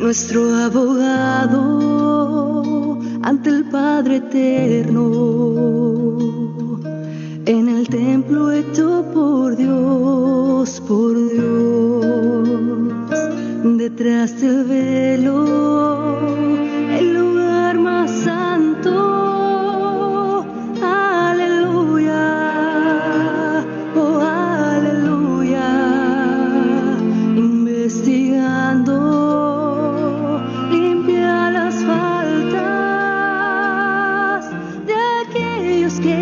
nuestro abogado ante el Padre eterno, en el templo hecho por Dios, detrás del velo, el lugar más santo. Aleluya, oh aleluya, investigando limpia las faltas de aquellos que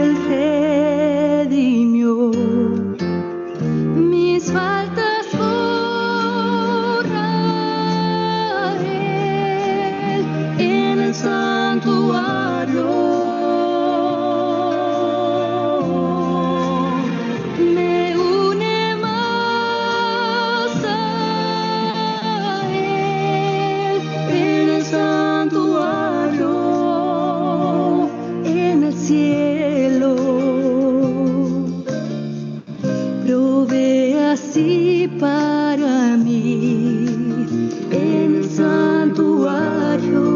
Él redimió. Mis faltas borra Él en el santuario. Me une más a Él en el santuario, en el cielo. Provee así para mí en el santuario.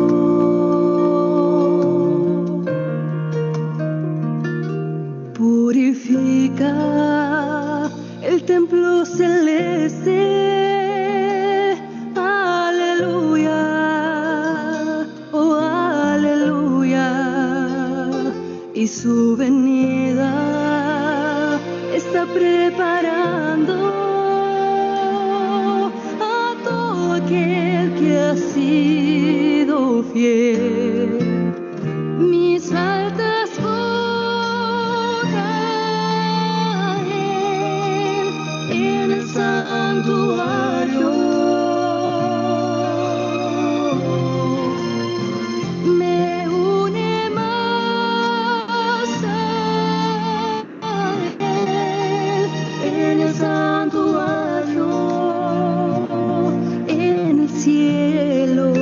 Purifica el templo celeste. Aleluya, oh aleluya, y su venida está preparando a todo aquel que ha sido fiel. Mis faltas borra Él en el santuario. Me une más a Él en el santuario, en el cielo.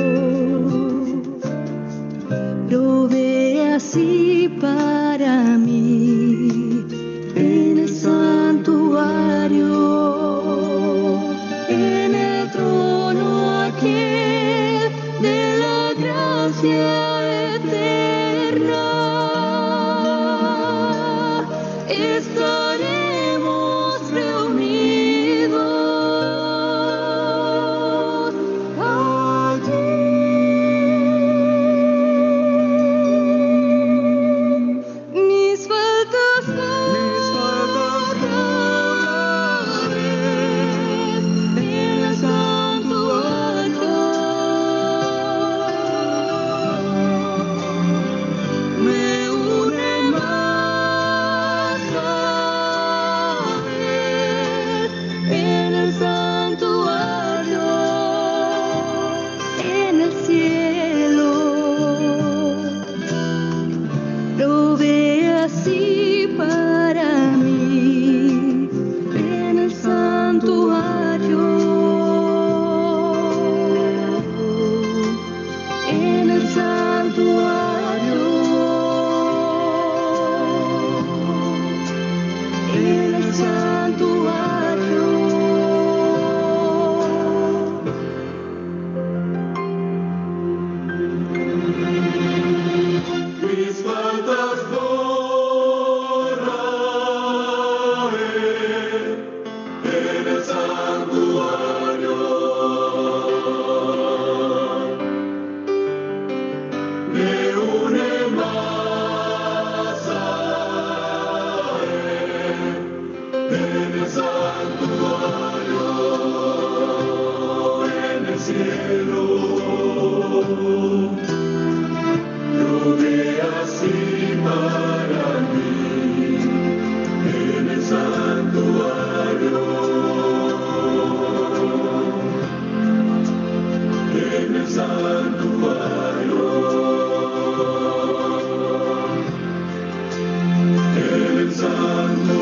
Provee así para mí en el santuario, en el trono aquel de la gracia eterna. Estaremos reunidos allí. Mis faltas borraré en el santuario. Me une más a Él en el santuario, en el cielo. Provee así para mí en el santuario, en el santuario, en el santuario. Mis faltas borraré en el santuario. Me une más a Él en el santuario, en el cielo. Provee así para mí en el santuario, en el santuario, en el santuario.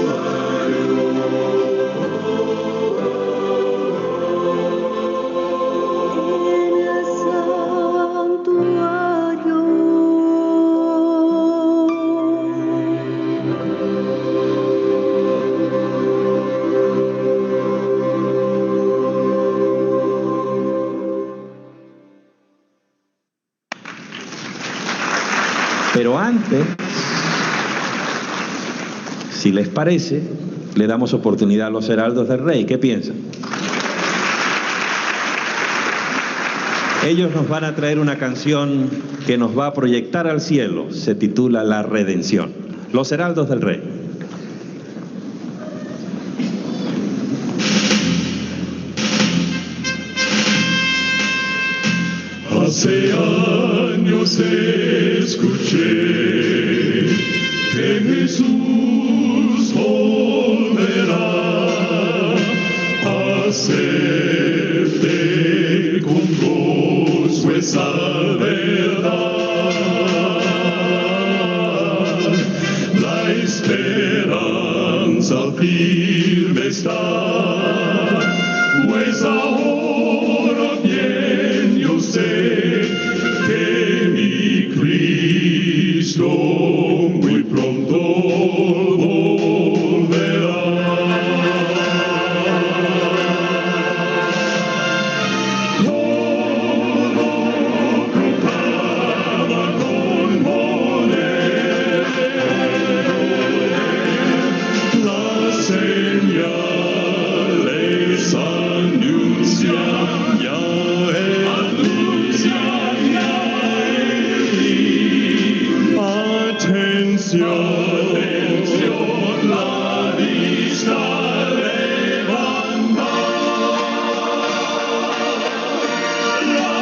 Pero antes, si les parece, le damos oportunidad a los heraldos del rey. ¿Qué piensan? Ellos nos van a traer una canción que nos va a proyectar al cielo. Se titula La Redención. Los heraldos del rey. Hace años escuché que Jesús volverá a hacerte con gozo esa verdad. La esperanza firme está, pues ahora bien yo sé que mi Cristo muy pronto volverá. Todo proclama con poder, las señales anuncian ya Atención, la vista levanta, la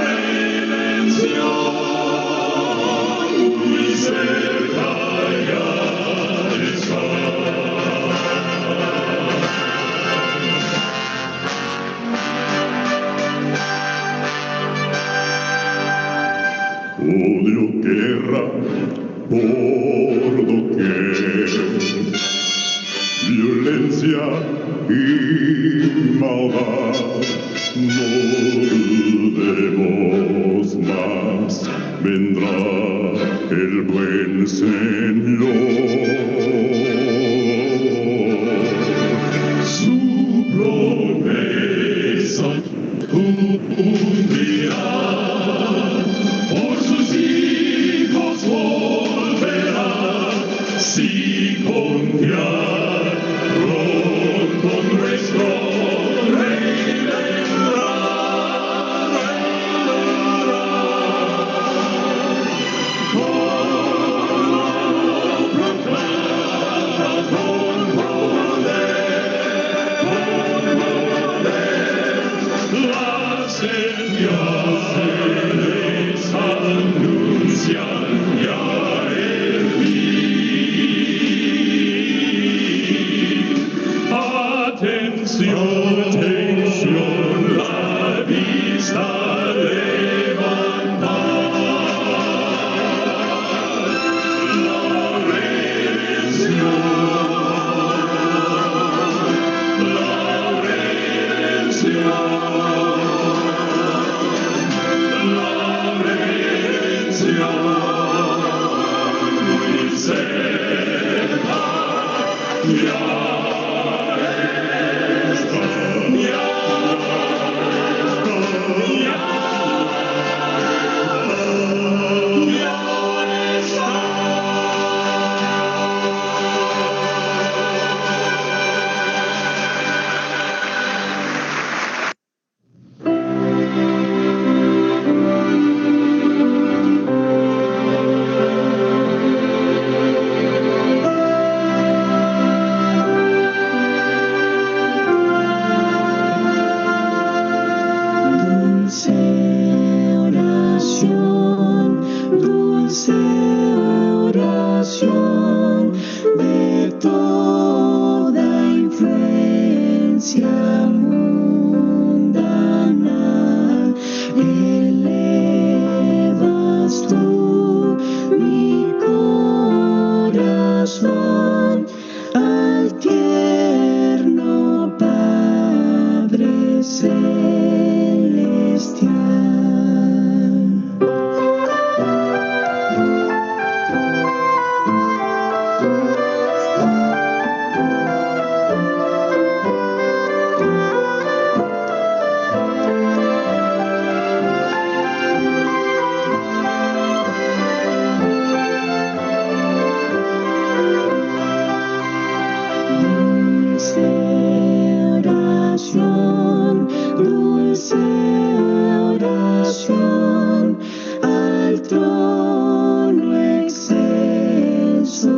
redención muy cerca ya está. Odio, guerra por doquier, violencia y maldad, no dudemos más, vendrá el buen Señor. Su promesa cumplirá, por sus hijos volverá, si confiar pronto nuestro Rey vendrá, todo proclama con poder, las señales anuncian ya el fin. Atención, la vista levanta, la redención, muy cerca ya está, Dulce oración al trono excelso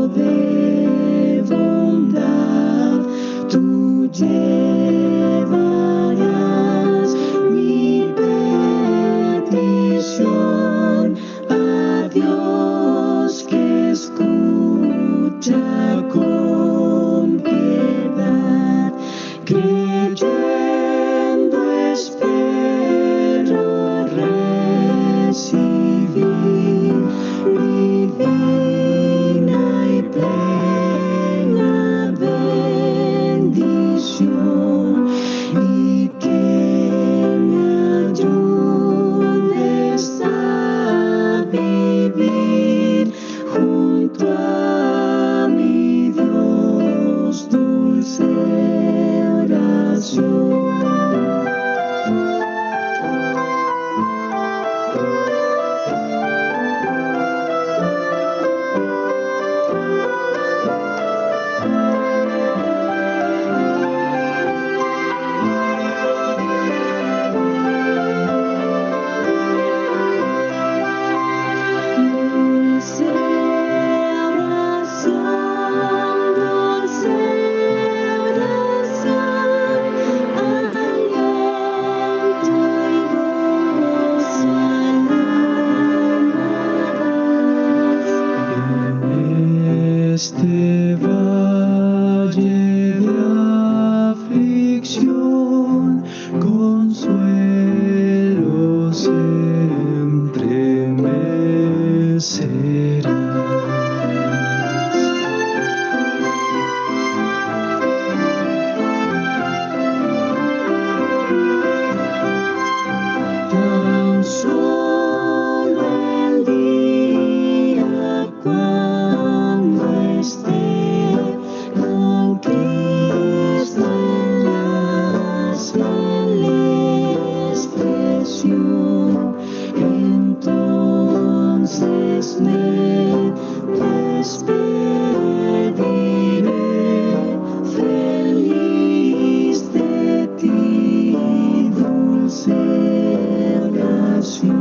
de bondad. Tú llevarás mi petición a Dios que escucha con piedad. Creyendo espero recibir divina y plena bendición, y que me ayudes a vivir junto a mi Dios. Dulce oración. Este valle de aflicción, consuelo siempre me serás. Tan solo el día cuando esté con Cristo en las celestes, entonces me despediré feliz de ti, dulce oración.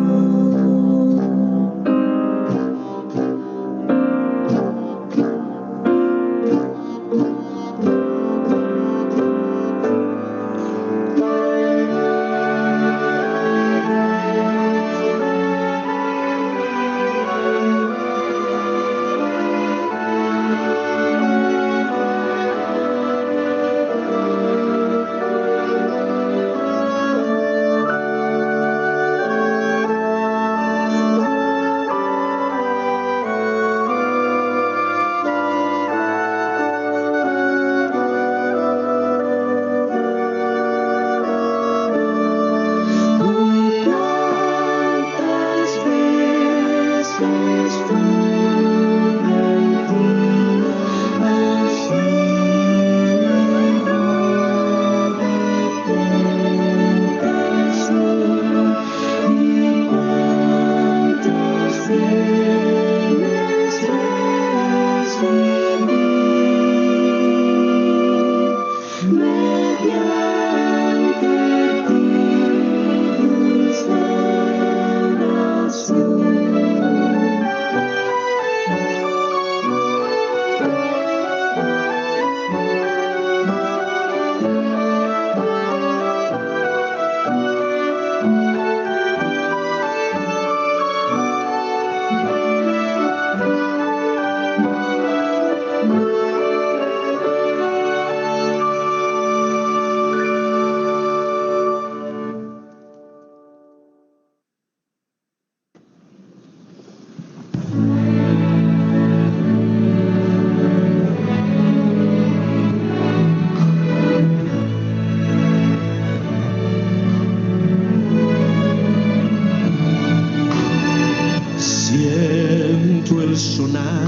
Siento el sonar,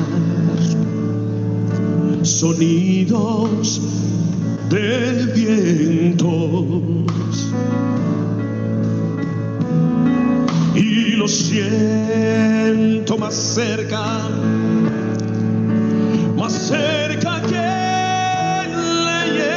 sonidos de vientos, y lo siento más cerca que leyes.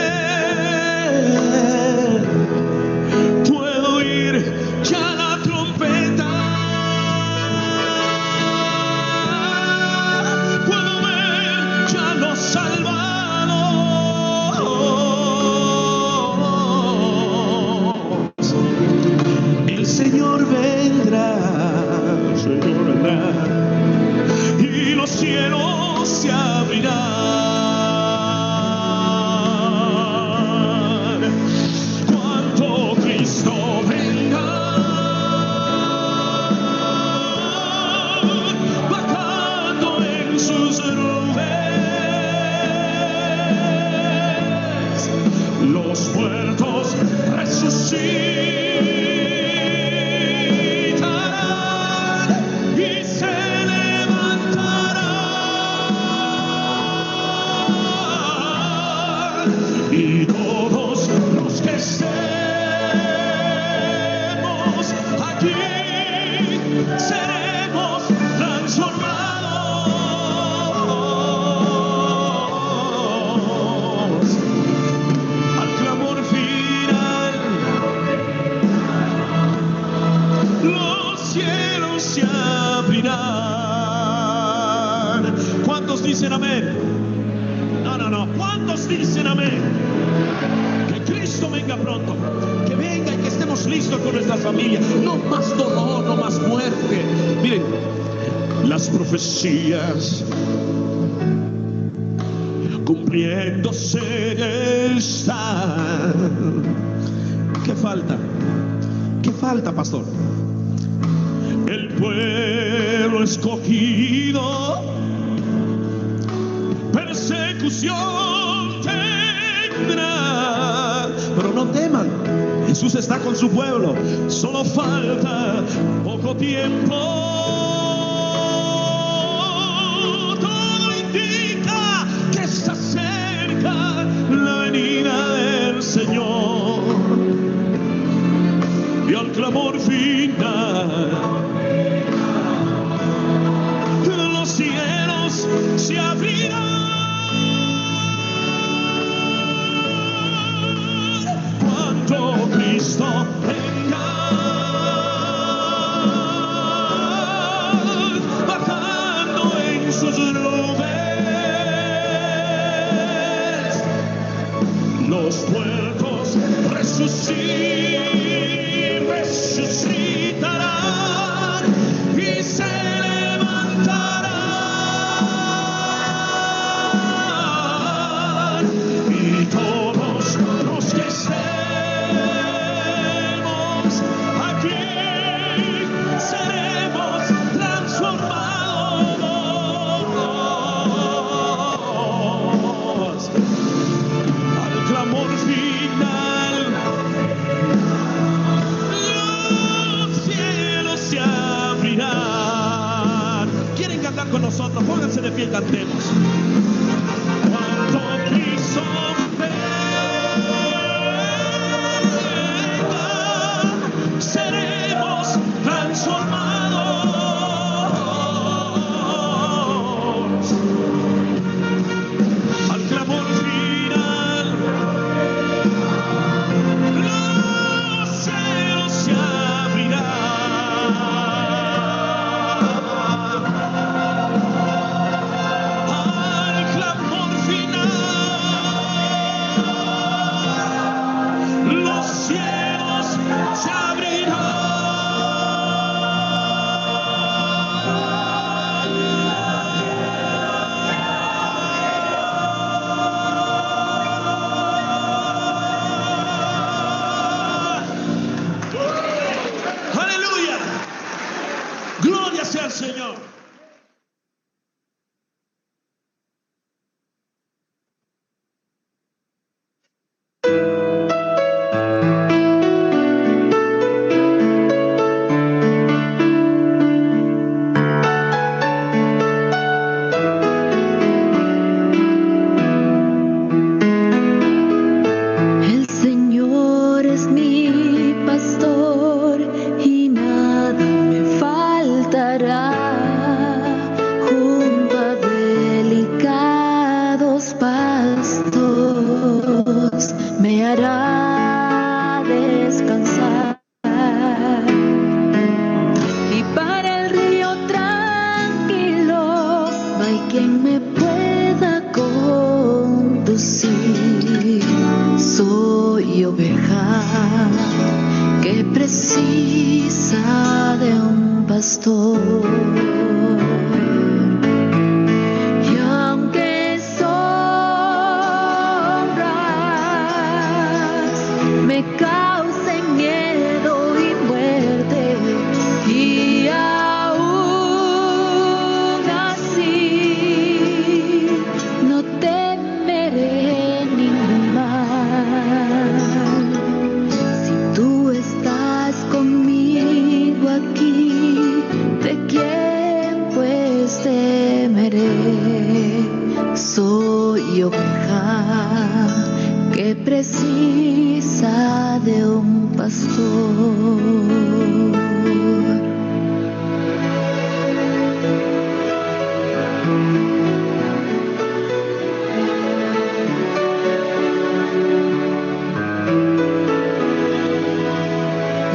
los muertos resucitarán y se levantarán, y todos los que estemos aquí seremos transformados. Al clamor final, los cielos se abrirán. ¿Cuántos dicen amén? No. ¿Cuántos dicen amén? Que Cristo venga pronto, que venga y que estemos listos con nuestra familia. No más dolor, no más muerte. Miren, las profecías cumpliéndose están. ¿Qué falta? ¿Qué falta, pastor? El pueblo escogido persecución tendrá, pero no teman, Jesús está con su pueblo. Solo falta poco tiempo. Todo indica que está cerca la venida del Señor, y al clamor final los cielos se abrirán. Cuando Cristo venga bajando en sus nubes, los muertos resucitarán y se levantarán, y todos los que estemos aquí seremos transformados. Al clamor final, los cielos se abrirán. ¿Quieren cantar con nosotros? Pónganse de pie y cantemos. Cuando Cristo venga, seremos transformados. Al clamor final, los cielos se abrirán. Al clamor final, los cielos se abrirán. Aleluya. Gloria sea al Señor. El Señor es mi pastor y nada me faltará. Junto a delicados pastos me hará descansar. Y para el río tranquilo no hay quien me pueda conducir. Soy oveja que precisa de un pastor. Y aunque sombras me causen miedo y muerte, y aún así no temeré ningún mal. que precisa de un pastor.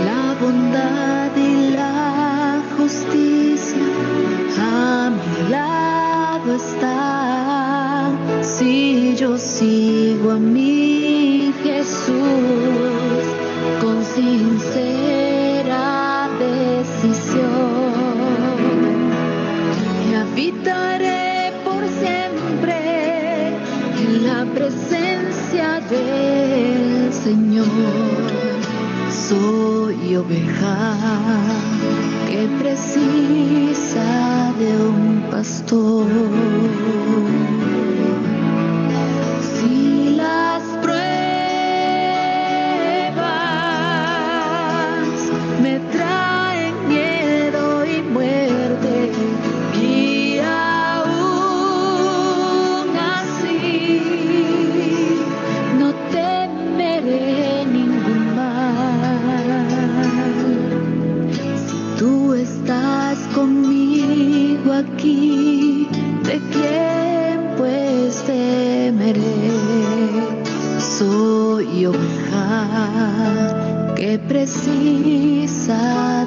La bondad y la justicia a mi lado están, si yo sigo a mi Jesús con sincera decisión, y habitaré por siempre en la presencia del Señor. Soy oveja que precisa de un pastor. Si las pruebas me traen miedo y muerte, y aún así no temeré ningún mal. Si tú estás conmigo aquí, ¿de quién pues temeré? Soy oveja que precisa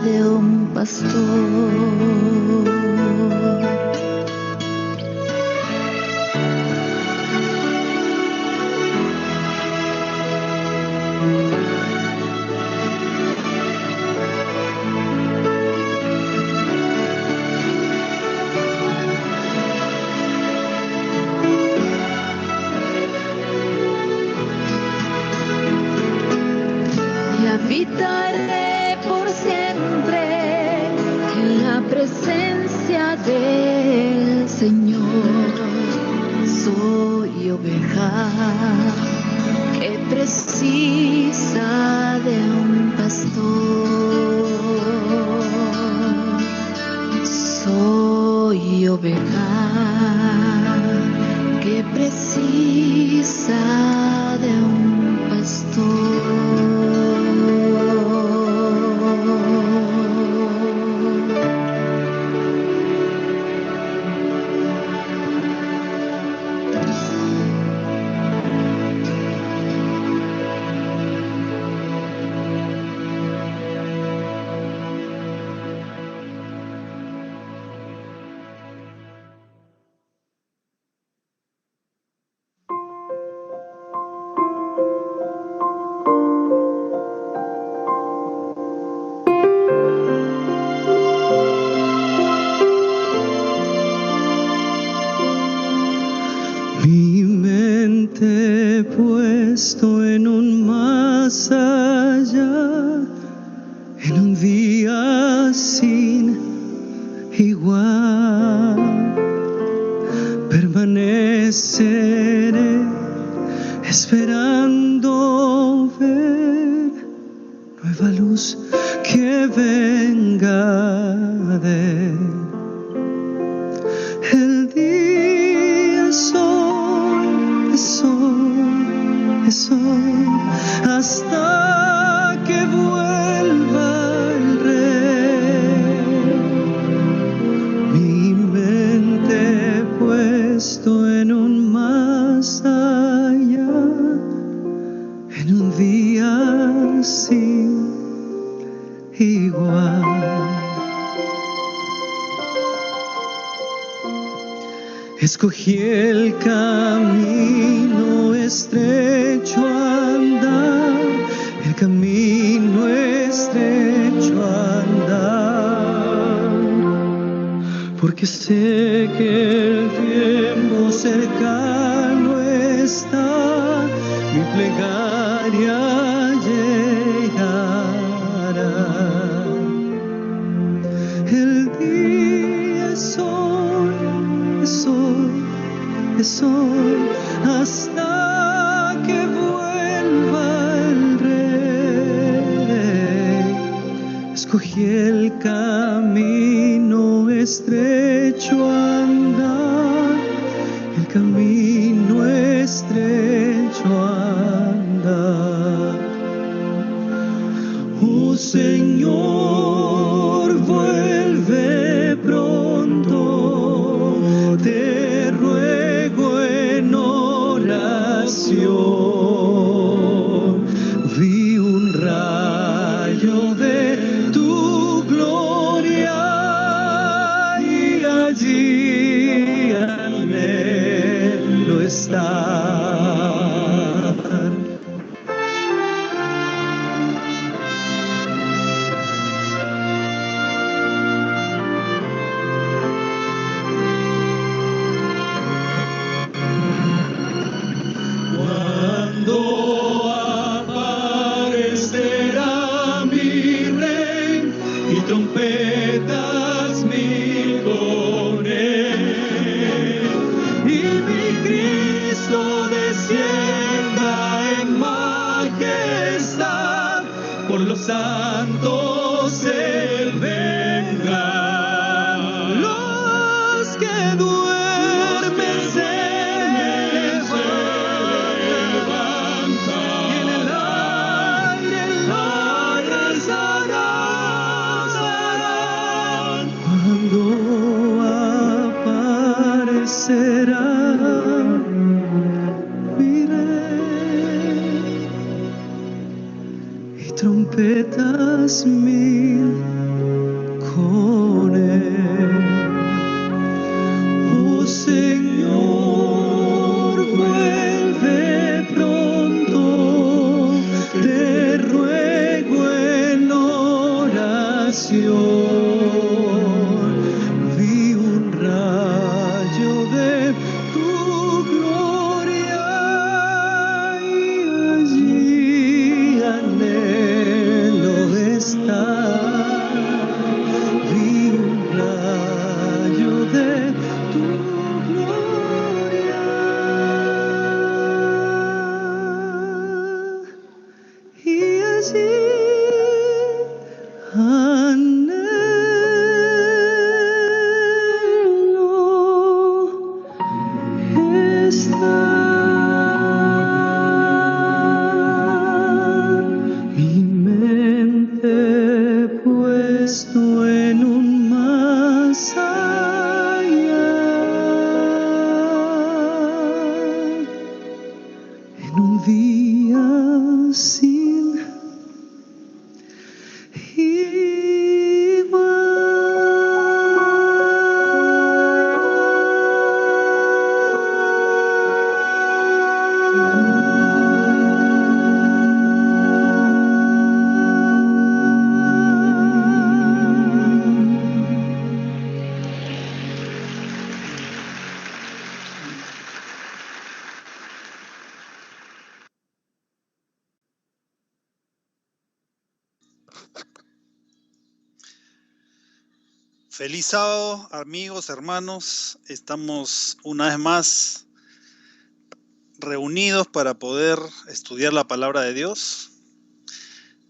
de un pastor. Habitaré por siempre en la presencia del Señor. Soy oveja que precisa de un pastor. Soy oveja que precisa de un pastor. Puesto en un más allá, en un día sin igual, permaneceré esperando ver nueva luz que venga de el día. Es hoy, hasta que vuelva el Rey. Mi mente puesto en un más allá, en un día sin igual. Escogí el camino estrecho a andar, el camino estrecho a andar, porque sé que el tiempo cercano está, mi plegaria llegará. El día es hoy, hasta que vuelva el Rey. Escogí el camino estrecho a andar, el camino estrecho andar. Oh Señor, vuelve pronto, te ruego en oración. Vi un rayo de tu gloria y allí anhelo estar. Trompetas mil con él, y mi Cristo descienda en majestad, por los santos él venga. Los que duermen se levantan, y en el aire cuando aparecerá mi Rey, y trompetas mil con él. Oh Señor, vuelve pronto, te ruego en oración. Feliz sábado, amigos, hermanos. Estamos una vez más reunidos para poder estudiar la palabra de Dios,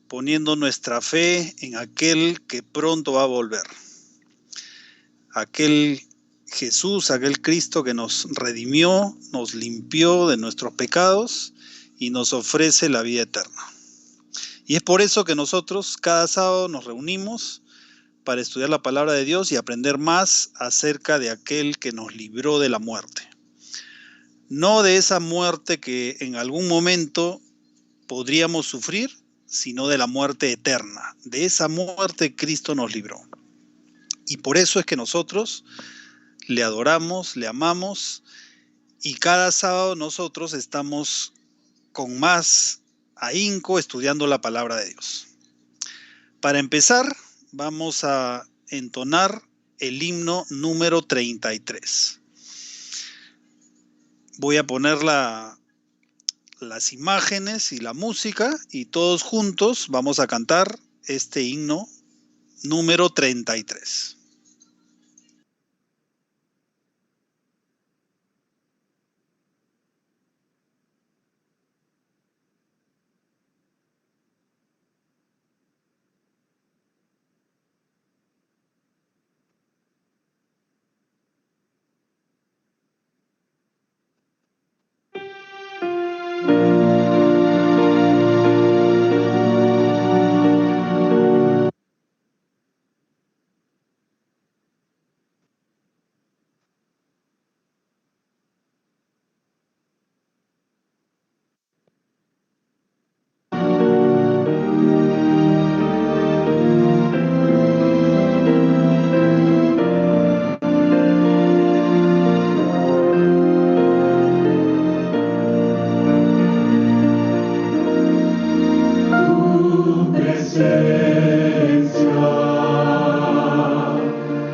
poniendo nuestra fe en aquel que pronto va a volver. Aquel Jesús, aquel Cristo que nos redimió, nos limpió de nuestros pecados y nos ofrece la vida eterna. Y es por eso que nosotros cada sábado nos reunimos para estudiar la palabra de Dios y aprender más acerca de aquel que nos libró de la muerte. No de esa muerte que en algún momento podríamos sufrir, sino de la muerte eterna. De esa muerte Cristo nos libró. Y por eso es que nosotros le adoramos, le amamos, y cada sábado nosotros estamos con más ahínco estudiando la palabra de Dios. Para empezar, vamos a entonar el himno número 33. Voy a poner las imágenes y la música y todos juntos vamos a cantar este himno número 33.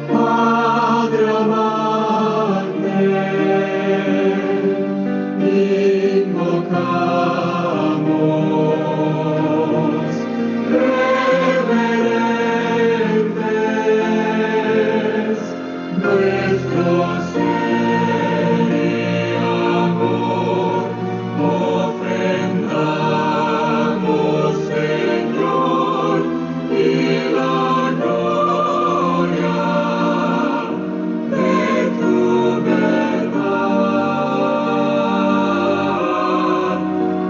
Padre amante, invocamos reverentes nuestro ser y amor, ofrendamos, Señor, y la gloria de tu verdad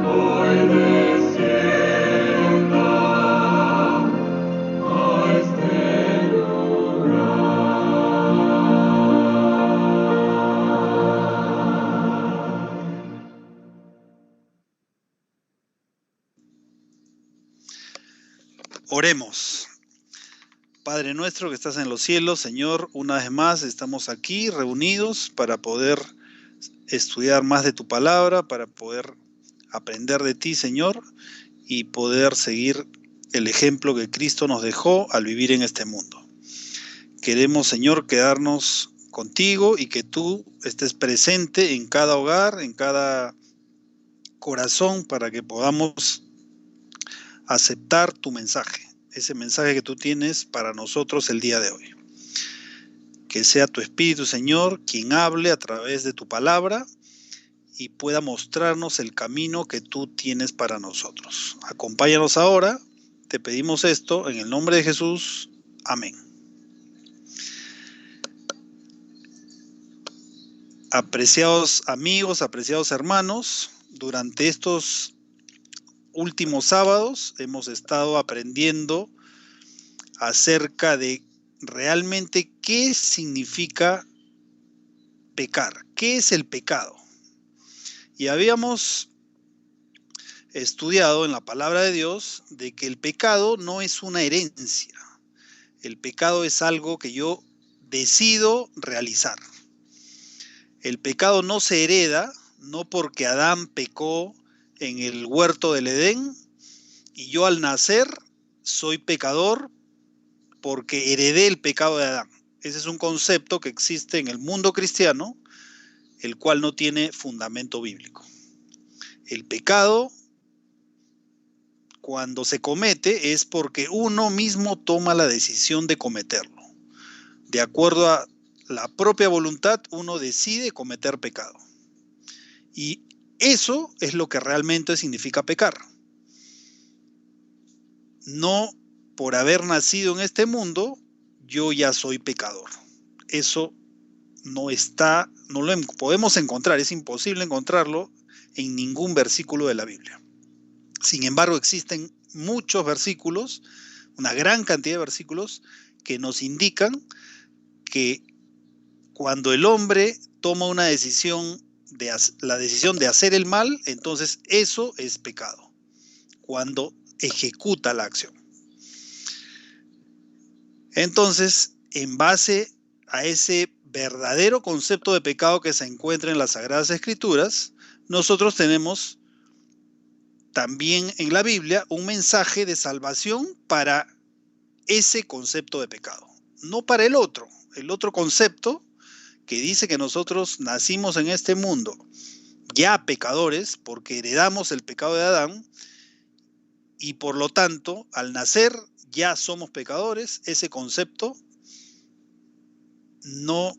hoy descienda a este Oremos. Padre nuestro que estás en los cielos, Señor, una vez más estamos aquí reunidos para poder estudiar más de tu palabra, para poder aprender de ti, Señor, y poder seguir el ejemplo que Cristo nos dejó al vivir en este mundo. Queremos, Señor, quedarnos contigo y que tú estés presente en cada hogar, en cada corazón, para que podamos aceptar tu mensaje, ese mensaje que tú tienes para nosotros el día de hoy. Que sea tu Espíritu, Señor, quien hable a través de tu palabra y pueda mostrarnos el camino que tú tienes para nosotros. Acompáñanos ahora, te pedimos esto en el nombre de Jesús. Amén. Apreciados amigos, apreciados hermanos, durante estos últimos sábados hemos estado aprendiendo acerca de realmente qué significa pecar, qué es el pecado. Y habíamos estudiado en la palabra de Dios de que el pecado no es una herencia. El pecado es algo que yo decido realizar. El pecado no se hereda, no porque Adán pecó en el huerto del Edén y yo al nacer soy pecador porque heredé el pecado de Adán. Ese es un concepto que existe en el mundo cristiano, el cual no tiene fundamento bíblico. El pecado, cuando se comete, es porque uno mismo toma la decisión de cometerlo. De acuerdo a la propia voluntad, uno decide cometer pecado. Y eso es lo que realmente significa pecar. No por haber nacido en este mundo, yo ya soy pecador. Eso no lo podemos encontrar, es imposible encontrarlo en ningún versículo de la Biblia. Sin embargo, existen muchos versículos, una gran cantidad de versículos que nos indican que cuando el hombre toma una decisión, la decisión de hacer el mal, entonces eso es pecado, cuando ejecuta la acción. Entonces, en base a ese verdadero concepto de pecado que se encuentra en las Sagradas Escrituras, nosotros tenemos también en la Biblia un mensaje de salvación para ese concepto de pecado, no para el otro concepto que dice que nosotros nacimos en este mundo ya pecadores porque heredamos el pecado de Adán y por lo tanto al nacer ya somos pecadores. Ese concepto no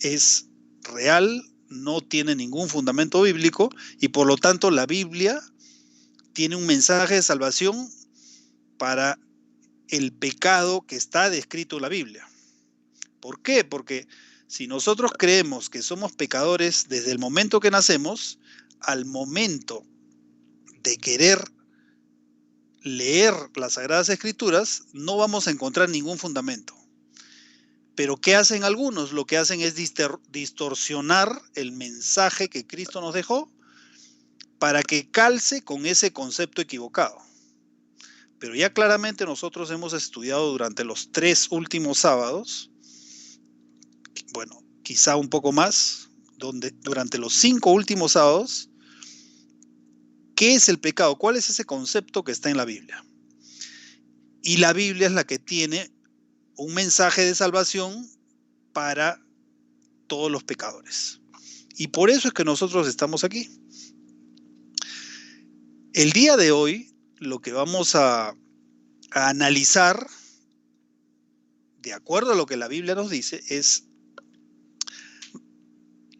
es real, no tiene ningún fundamento bíblico y por lo tanto la Biblia tiene un mensaje de salvación para el pecado que está descrito en la Biblia. ¿Por qué? Porque si nosotros creemos que somos pecadores desde el momento que nacemos, al momento de querer leer las Sagradas Escrituras, no vamos a encontrar ningún fundamento. Pero ¿qué hacen algunos? Lo que hacen es distorsionar el mensaje que Cristo nos dejó para que calce con ese concepto equivocado. Pero ya claramente nosotros hemos estudiado durante los 3 últimos sábados, bueno, quizá un poco más, durante los 5 últimos sábados, ¿qué es el pecado? ¿Cuál es ese concepto que está en la Biblia? Y la Biblia es la que tiene un mensaje de salvación para todos los pecadores. Y por eso es que nosotros estamos aquí. El día de hoy, lo que vamos a analizar, de acuerdo a lo que la Biblia nos dice, es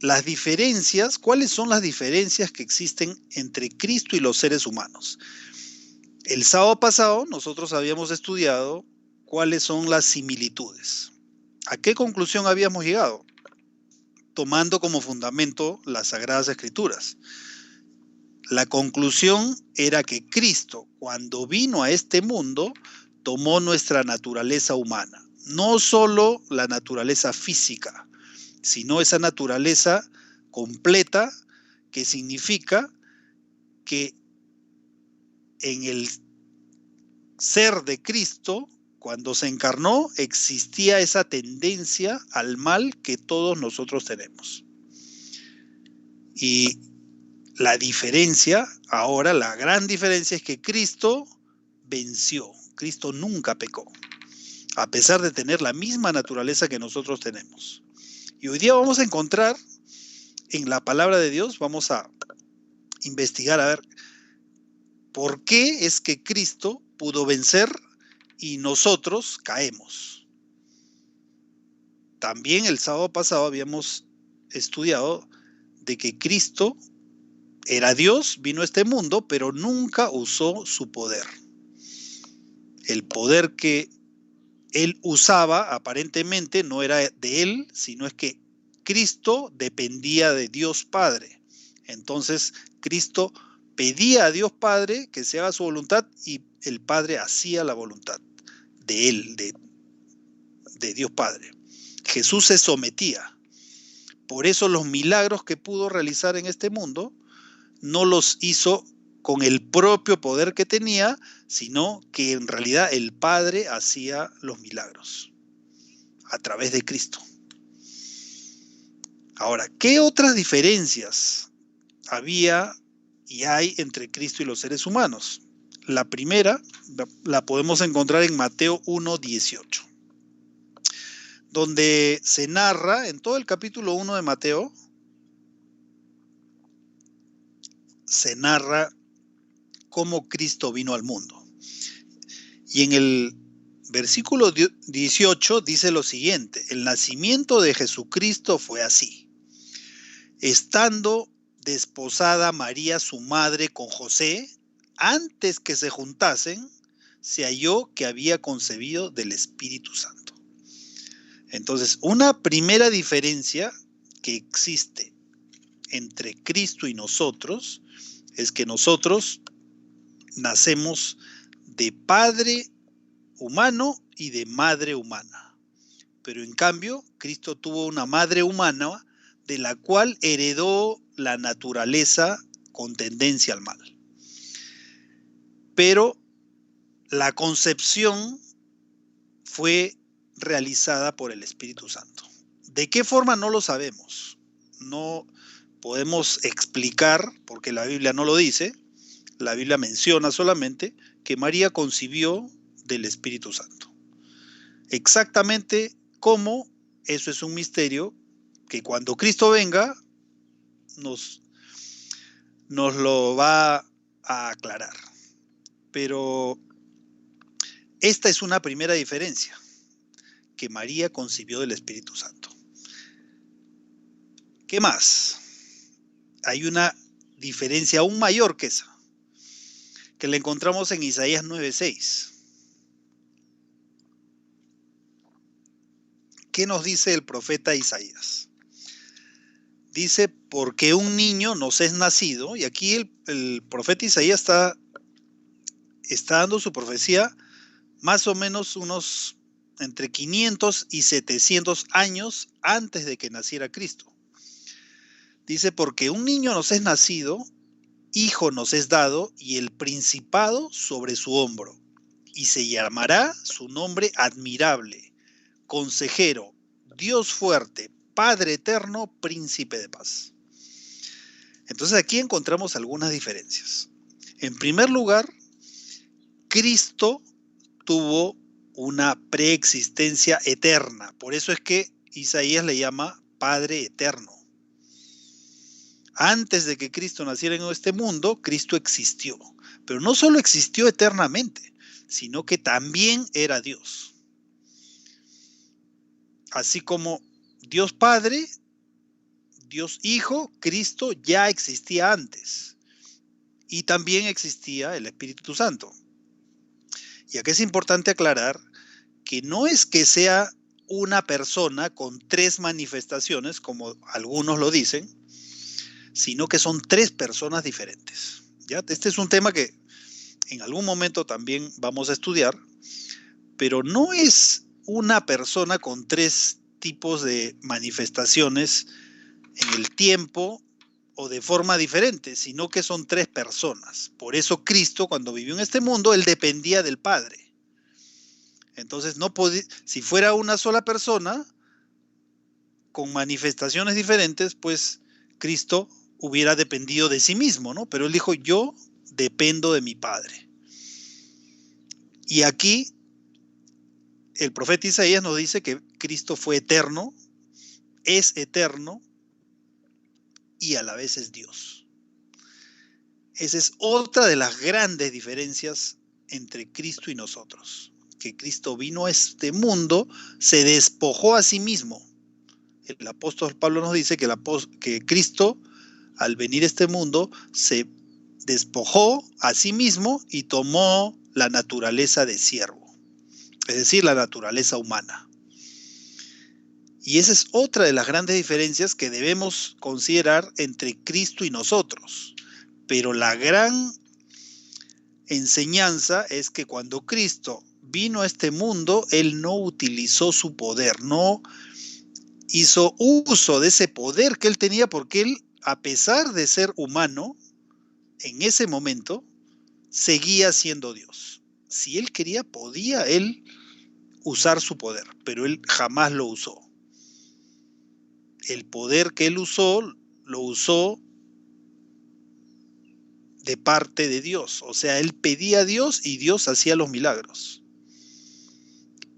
las diferencias, cuáles son las diferencias que existen entre Cristo y los seres humanos. El sábado pasado nosotros habíamos estudiado cuáles son las similitudes. ¿A qué conclusión habíamos llegado? Tomando como fundamento las Sagradas Escrituras. La conclusión era que Cristo, cuando vino a este mundo, tomó nuestra naturaleza humana. No solo la naturaleza física, sino esa naturaleza completa, que significa que en el ser de Cristo, cuando se encarnó, existía esa tendencia al mal que todos nosotros tenemos. Y la diferencia, ahora la gran diferencia es que Cristo venció. Cristo nunca pecó, a pesar de tener la misma naturaleza que nosotros tenemos. Y hoy día vamos a encontrar en la palabra de Dios, vamos a investigar a ver por qué es que Cristo pudo vencer y nosotros caemos. También el sábado pasado habíamos estudiado de que Cristo era Dios, vino a este mundo, pero nunca usó su poder. El poder que él usaba aparentemente no era de él, sino es que Cristo dependía de Dios Padre. Entonces Cristo pedía a Dios Padre que se haga su voluntad y el Padre hacía la voluntad de él, de Dios Padre. Jesús se sometía. Por eso los milagros que pudo realizar en este mundo no los hizo con el propio poder que tenía, sino que en realidad el Padre hacía los milagros a través de Cristo. Ahora, ¿qué otras diferencias había y hay entre Cristo y los seres humanos? La primera la podemos encontrar en Mateo 1:18, donde se narra en todo el capítulo 1 de Mateo, se narra cómo Cristo vino al mundo. Y en el versículo 18 dice lo siguiente: el nacimiento de Jesucristo fue así. Estando desposada María, su madre, con José, antes que se juntasen, se halló que había concebido del Espíritu Santo. Entonces, una primera diferencia que existe entre Cristo y nosotros es que nosotros nacemos de padre humano y de madre humana. Pero en cambio, Cristo tuvo una madre humana de la cual heredó la naturaleza con tendencia al mal. Pero la concepción fue realizada por el Espíritu Santo. ¿De qué forma? No lo sabemos. No podemos explicar, porque la Biblia no lo dice. La Biblia menciona solamente que María concibió del Espíritu Santo. Exactamente cómo, eso es un misterio que cuando Cristo venga nos lo va a aclarar. Pero esta es una primera diferencia, que María concibió del Espíritu Santo. ¿Qué más? Hay una diferencia aún mayor que esa, que la encontramos en Isaías 9:6. ¿Qué nos dice el profeta Isaías? Dice, porque un niño nos es nacido, y aquí el profeta Isaías está dando su profecía más o menos unos entre 500 y 700 años antes de que naciera Cristo. Dice, porque un niño nos es nacido, hijo nos es dado, y el principado sobre su hombro, y se llamará su nombre admirable, consejero, Dios fuerte, Padre eterno, príncipe de paz. Entonces aquí encontramos algunas diferencias. En primer lugar, Cristo tuvo una preexistencia eterna. Por eso es que Isaías le llama Padre eterno. Antes de que Cristo naciera en este mundo, Cristo existió. Pero no solo existió eternamente, sino que también era Dios. Así como Dios Padre, Dios Hijo, Cristo ya existía antes. Y también existía el Espíritu Santo. Y aquí es importante aclarar que no es que sea una persona con tres manifestaciones, como algunos lo dicen, sino que son tres personas diferentes. ¿Ya? Este es un tema que en algún momento también vamos a estudiar, pero no es una persona con tres tipos de manifestaciones en el tiempo o de forma diferente, sino que son tres personas. Por eso Cristo, cuando vivió en este mundo, él dependía del Padre. Entonces, no podía, si fuera una sola persona con manifestaciones diferentes, pues Cristo hubiera dependido de sí mismo, ¿no? Pero él dijo, yo dependo de mi Padre. Y aquí el profeta Isaías nos dice que Cristo fue eterno, es eterno y a la vez es Dios. Esa es otra de las grandes diferencias entre Cristo y nosotros. Que Cristo vino a este mundo, se despojó a sí mismo. El apóstol Pablo nos dice que Cristo, al venir a este mundo, se despojó a sí mismo y tomó la naturaleza de siervo, es decir, la naturaleza humana. Y esa es otra de las grandes diferencias que debemos considerar entre Cristo y nosotros. Pero la gran enseñanza es que cuando Cristo vino a este mundo, él no utilizó su poder, no hizo uso de ese poder que él tenía, porque él, a pesar de ser humano, en ese momento, seguía siendo Dios. Si él quería, podía él usar su poder, pero él jamás lo usó. El poder que él usó, lo usó de parte de Dios. O sea, él pedía a Dios y Dios hacía los milagros.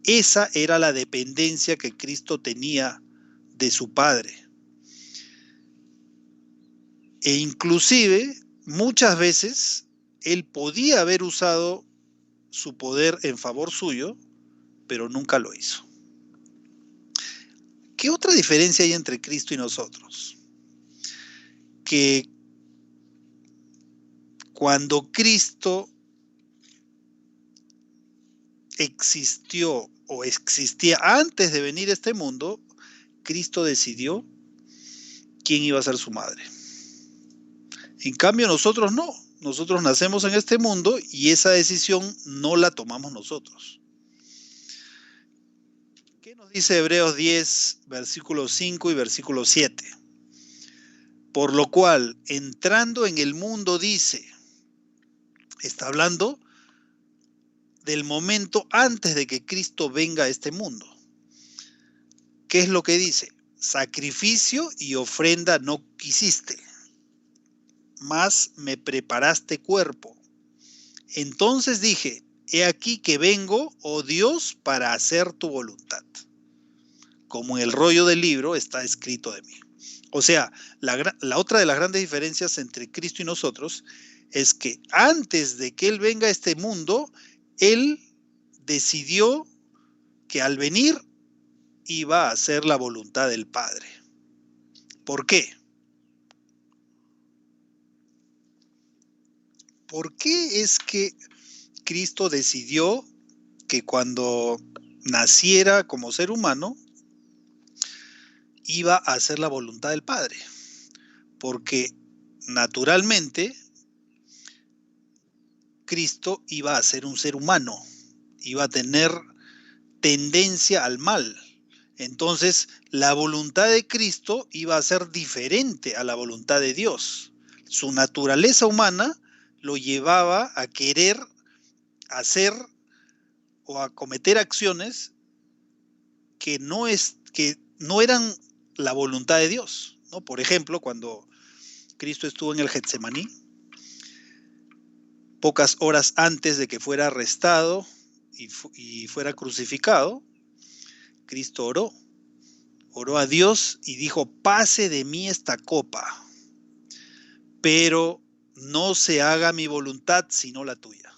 Esa era la dependencia que Cristo tenía de su Padre. E inclusive, muchas veces, él podía haber usado su poder en favor suyo, pero nunca lo hizo. ¿Qué otra diferencia hay entre Cristo y nosotros? Que cuando Cristo existió o existía antes de venir a este mundo, Cristo decidió quién iba a ser su madre. En cambio, nosotros no. Nosotros nacemos en este mundo y esa decisión no la tomamos nosotros. ¿Qué nos dice Hebreos 10, versículos 5 y versículo 7? Por lo cual, entrando en el mundo, dice, está hablando del momento antes de que Cristo venga a este mundo. ¿Qué es lo que dice? Sacrificio y ofrenda no quisiste, mas me preparaste cuerpo. Entonces dije, he aquí que vengo, oh Dios, para hacer tu voluntad. Como en el rollo del libro está escrito de mí. O sea, la otra de las grandes diferencias entre Cristo y nosotros es que antes de que Él venga a este mundo, Él decidió que al venir iba a hacer la voluntad del Padre. ¿Por qué? ¿Por qué es que Cristo decidió que cuando naciera como ser humano iba a hacer la voluntad del Padre? Porque naturalmente Cristo iba a ser un ser humano, iba a tener tendencia al mal. Entonces, la voluntad de Cristo iba a ser diferente a la voluntad de Dios. Su naturaleza humana lo llevaba a querer hacer o a cometer acciones que no eran la voluntad de Dios, ¿no? Por ejemplo, cuando Cristo estuvo en el Getsemaní, pocas horas antes de que fuera arrestado y fuera crucificado, Cristo oró a Dios y dijo: pase de mí esta copa, pero no se haga mi voluntad sino la tuya.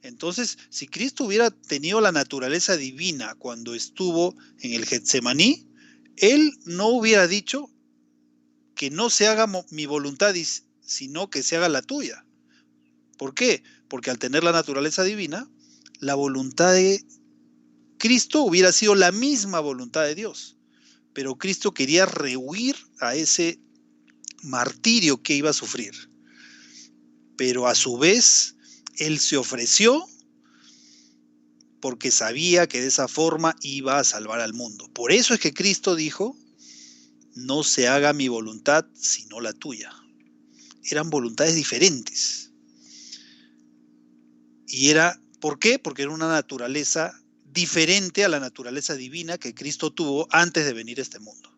Entonces, si Cristo hubiera tenido la naturaleza divina cuando estuvo en el Getsemaní, él no hubiera dicho que no se haga mi voluntad, sino que se haga la tuya. ¿Por qué? Porque al tener la naturaleza divina, la voluntad de Cristo hubiera sido la misma voluntad de Dios. Pero Cristo quería rehuir a ese martirio que iba a sufrir. Pero a su vez, él se ofreció porque sabía que de esa forma iba a salvar al mundo. Por eso es que Cristo dijo: no se haga mi voluntad sino la tuya. Eran voluntades diferentes. ¿Por qué? Porque era una naturaleza diferente a la naturaleza divina que Cristo tuvo antes de venir a este mundo.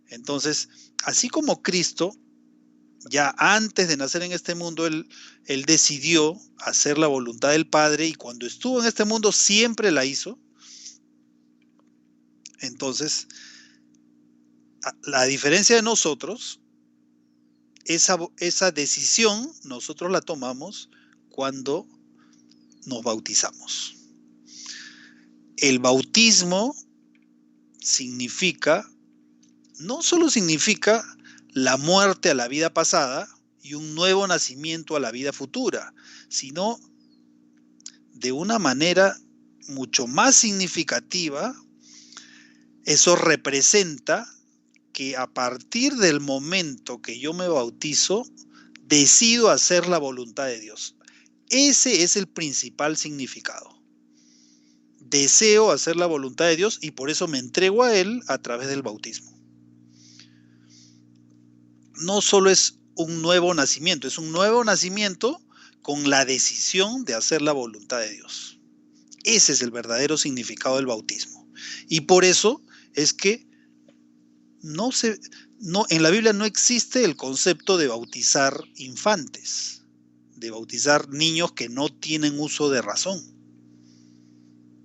Entonces, así como Cristo, ya antes de nacer en este mundo, él decidió hacer la voluntad del Padre, y cuando estuvo en este mundo siempre la hizo. Entonces, la diferencia de nosotros, esa decisión nosotros la tomamos cuando nos bautizamos. El bautismo no solo significa la muerte a la vida pasada y un nuevo nacimiento a la vida futura, sino de una manera mucho más significativa, eso representa que a partir del momento que yo me bautizo, decido hacer la voluntad de Dios. Ese es el principal significado. Deseo hacer la voluntad de Dios y por eso me entrego a Él a través del bautismo. No solo es un nuevo nacimiento, es un nuevo nacimiento con la decisión de hacer la voluntad de Dios. Ese es el verdadero significado del bautismo. Y por eso es que en la Biblia no existe el concepto de bautizar infantes, de bautizar niños que no tienen uso de razón.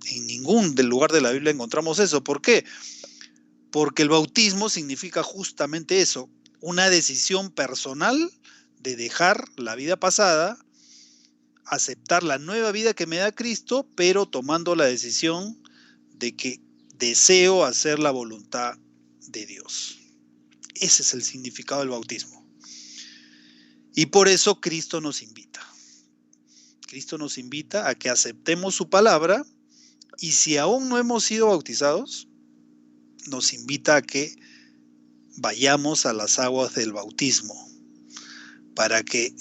En ningún lugar de la Biblia encontramos eso. ¿Por qué? Porque el bautismo significa justamente eso, una decisión personal de dejar la vida pasada, aceptar la nueva vida que me da Cristo, pero tomando la decisión de que deseo hacer la voluntad de Dios. Ese es el significado del bautismo. Y por eso Cristo nos invita. Cristo nos invita a que aceptemos su palabra, y si aún no hemos sido bautizados, nos invita a que vayamos a las aguas del bautismo, para que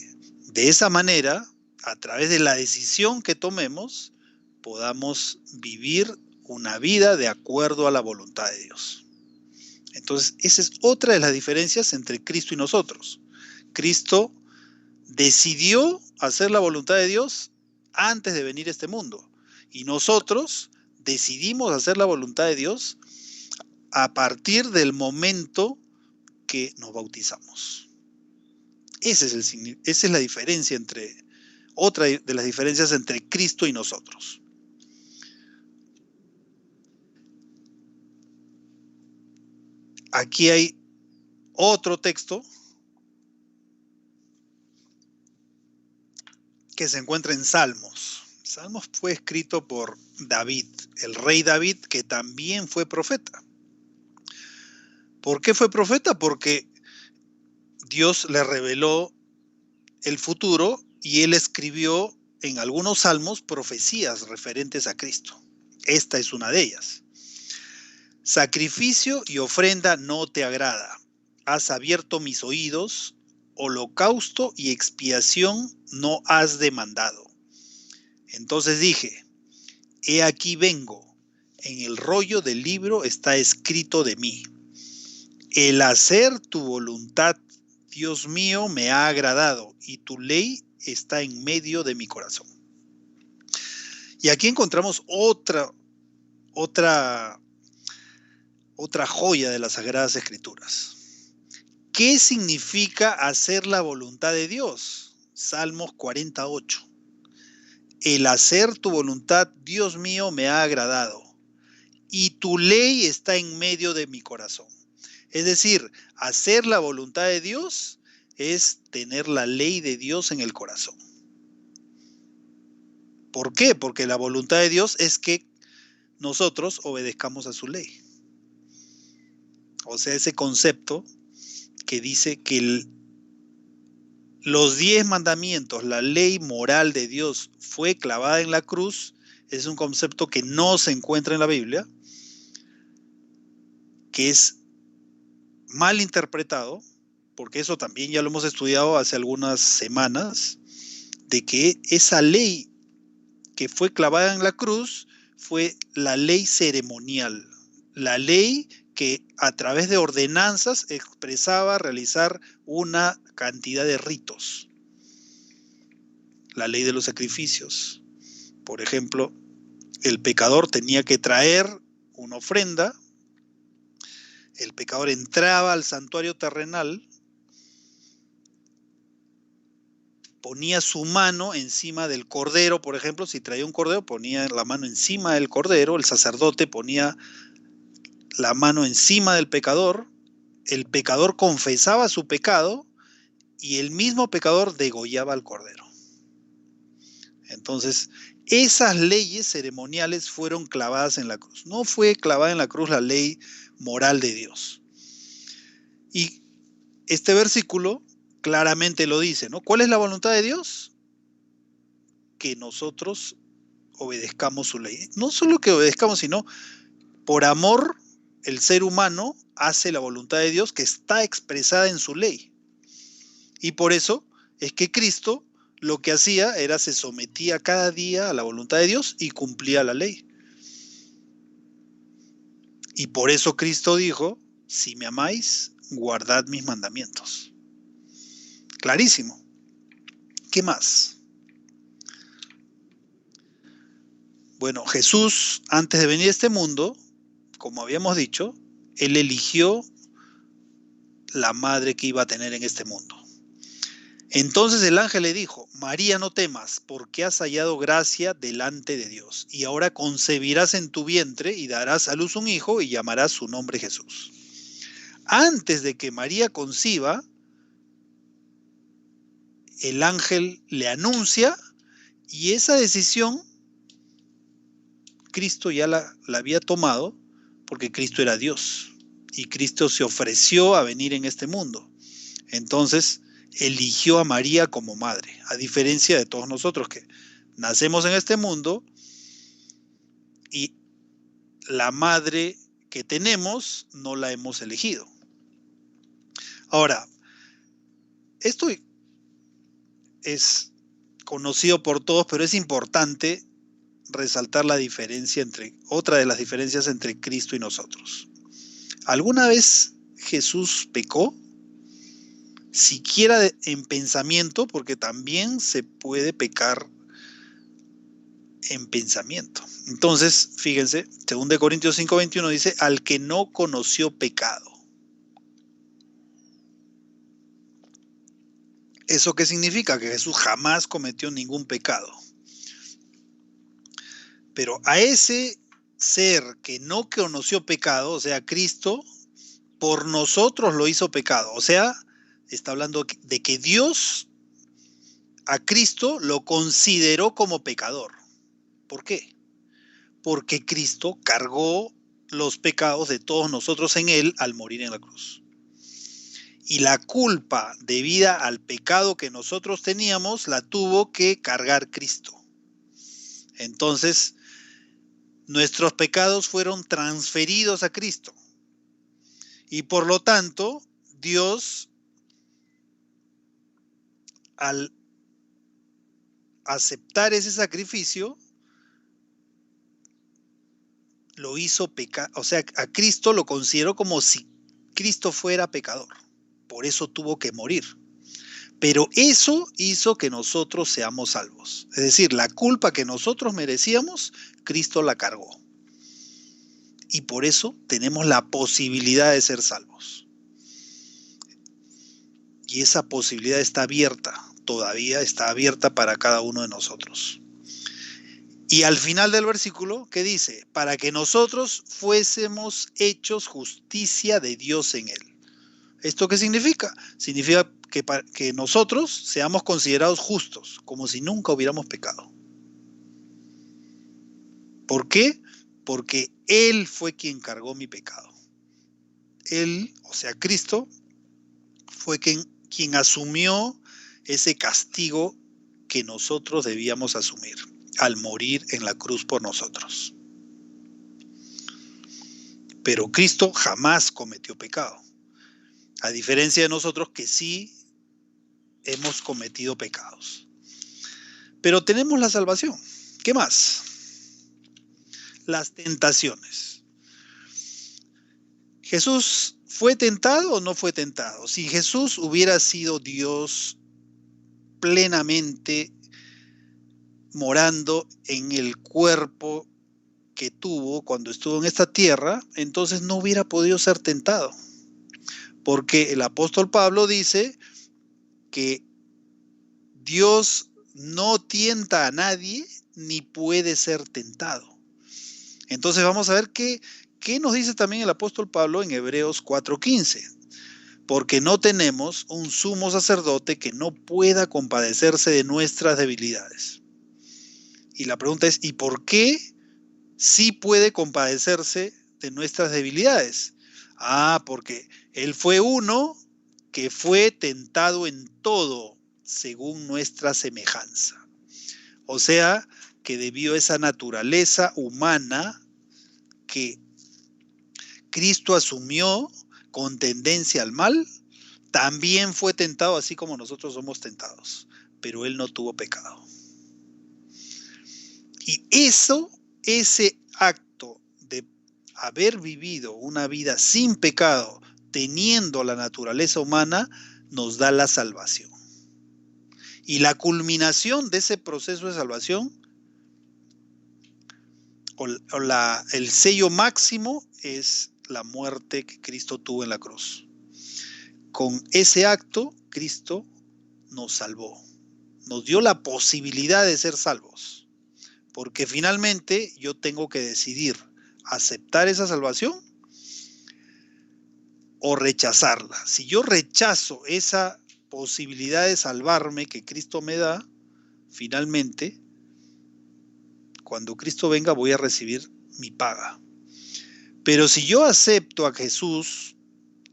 de esa manera, a través de la decisión que tomemos, podamos vivir una vida de acuerdo a la voluntad de Dios. Entonces, esa es otra de las diferencias entre Cristo y nosotros. Cristo decidió hacer la voluntad de Dios antes de venir a este mundo, y nosotros decidimos hacer la voluntad de Dios a partir del momento que nos bautizamos. Esa es la diferencia otra de las diferencias entre Cristo y nosotros. Aquí hay otro texto que se encuentra en Salmos. Salmos fue escrito por David, el rey David, que también fue profeta. ¿Por qué fue profeta? Porque Dios le reveló el futuro y él escribió en algunos salmos profecías referentes a Cristo. Esta es una de ellas. Sacrificio y ofrenda no te agrada. Has abierto mis oídos, holocausto y expiación no has demandado. Entonces dije: he aquí vengo, en el rollo del libro está escrito de mí. El hacer tu voluntad, Dios mío, me ha agradado, y tu ley está en medio de mi corazón. Y aquí encontramos otra joya de las Sagradas Escrituras. ¿Qué significa hacer la voluntad de Dios? Salmos 48. el hacer tu voluntad, Dios mío, me ha agradado, y tu ley está en medio de mi corazón. Es decir, hacer la voluntad de Dios es tener la ley de Dios en el corazón. ¿Por qué? Porque la voluntad de Dios es que nosotros obedezcamos a su ley. O sea, ese concepto que dice que los 10 mandamientos, la ley moral de Dios fue clavada en la cruz, es un concepto que no se encuentra en la Biblia, que es mal interpretado, porque eso también ya lo hemos estudiado hace algunas semanas, de que esa ley que fue clavada en la cruz fue la ley ceremonial, la ley que a través de ordenanzas expresaba realizar una cantidad de ritos. La ley de los sacrificios. Por ejemplo, el pecador tenía que traer una ofrenda, el pecador entraba al santuario terrenal, ponía su mano encima del cordero, por ejemplo, si traía un cordero, ponía la mano encima del cordero, el sacerdote ponía la mano encima del pecador, el pecador confesaba su pecado y el mismo pecador degollaba al cordero. Entonces, esas leyes ceremoniales fueron clavadas en la cruz. No fue clavada en la cruz la ley moral de Dios. Y este versículo claramente lo dice, ¿no? ¿Cuál es la voluntad de Dios? Que nosotros obedezcamos su ley. No solo que obedezcamos, sino por amor, el ser humano hace la voluntad de Dios que está expresada en su ley. Y por eso es que Cristo lo que hacía era se sometía cada día a la voluntad de Dios y cumplía la ley. Y por eso Cristo dijo, si me amáis, guardad mis mandamientos. Clarísimo. ¿Qué más? Bueno, Jesús, antes de venir a este mundo, como habíamos dicho, Él eligió la madre que iba a tener en este mundo. Entonces el ángel le dijo, María, no temas, porque has hallado gracia delante de Dios, y ahora concebirás en tu vientre y darás a luz un hijo y llamarás su nombre Jesús. Antes de que María conciba, el ángel le anuncia, y esa decisión Cristo ya la había tomado, porque Cristo era Dios, y Cristo se ofreció a venir en este mundo. Entonces, eligió a María como madre, a diferencia de todos nosotros que nacemos en este mundo y la madre que tenemos no la hemos elegido. Ahora, esto es conocido por todos, pero es importante resaltar la diferencia otra de las diferencias entre Cristo y nosotros. ¿Alguna vez Jesús pecó? Siquiera en pensamiento, porque también se puede pecar en pensamiento. Entonces, fíjense, 2 Corintios 5:21 dice, al que no conoció pecado. ¿Eso qué significa? Que Jesús jamás cometió ningún pecado. Pero a ese ser que no conoció pecado, o sea, Cristo, por nosotros lo hizo pecado. O sea, está hablando de que Dios a Cristo lo consideró como pecador. ¿Por qué? Porque Cristo cargó los pecados de todos nosotros en Él al morir en la cruz. Y la culpa debida al pecado que nosotros teníamos la tuvo que cargar Cristo. Entonces, nuestros pecados fueron transferidos a Cristo. Y por lo tanto, Dios, al aceptar ese sacrificio, lo hizo pecar, o sea, a Cristo lo consideró como si Cristo fuera pecador. Por eso tuvo que morir. Pero eso hizo que nosotros seamos salvos. Es decir, la culpa que nosotros merecíamos, Cristo la cargó. Y por eso tenemos la posibilidad de ser salvos. Y esa posibilidad está abierta, todavía está abierta para cada uno de nosotros. Y al final del versículo, ¿qué dice? Para que nosotros fuésemos hechos justicia de Dios en él. ¿Esto qué significa? Significa que nosotros seamos considerados justos, como si nunca hubiéramos pecado. ¿Por qué? Porque Él fue quien cargó mi pecado. Él, o sea, Cristo, fue quien asumió ese castigo que nosotros debíamos asumir al morir en la cruz por nosotros. Pero Cristo jamás cometió pecado, a diferencia de nosotros que sí hemos cometido pecados. Pero tenemos la salvación. ¿Qué más? Las tentaciones. ¿Jesús fue tentado o no fue tentado? Si Jesús hubiera sido Dios plenamente morando en el cuerpo que tuvo cuando estuvo en esta tierra, entonces no hubiera podido ser tentado. Porque el apóstol Pablo dice que Dios no tienta a nadie ni puede ser tentado. Entonces vamos a ver qué nos dice también el apóstol Pablo en Hebreos 4:15. Porque no tenemos un sumo sacerdote que no pueda compadecerse de nuestras debilidades. Y la pregunta es, ¿y por qué sí puede compadecerse de nuestras debilidades? Porque Él fue uno que fue tentado en todo según nuestra semejanza. O sea, que debido a esa naturaleza humana que Cristo asumió con tendencia al mal, también fue tentado así como nosotros somos tentados, pero Él no tuvo pecado. Y ese acto de haber vivido una vida sin pecado, teniendo la naturaleza humana, nos da la salvación. Y la culminación de ese proceso de salvación, el sello máximo, es la muerte que Cristo tuvo en la cruz. Con ese acto, Cristo nos salvó. Nos dio la posibilidad de ser salvos. Porque finalmente yo tengo que decidir aceptar esa salvación o rechazarla. Si yo rechazo esa posibilidad de salvarme que Cristo me da, finalmente, cuando Cristo venga voy a recibir mi paga. Pero si yo acepto a Jesús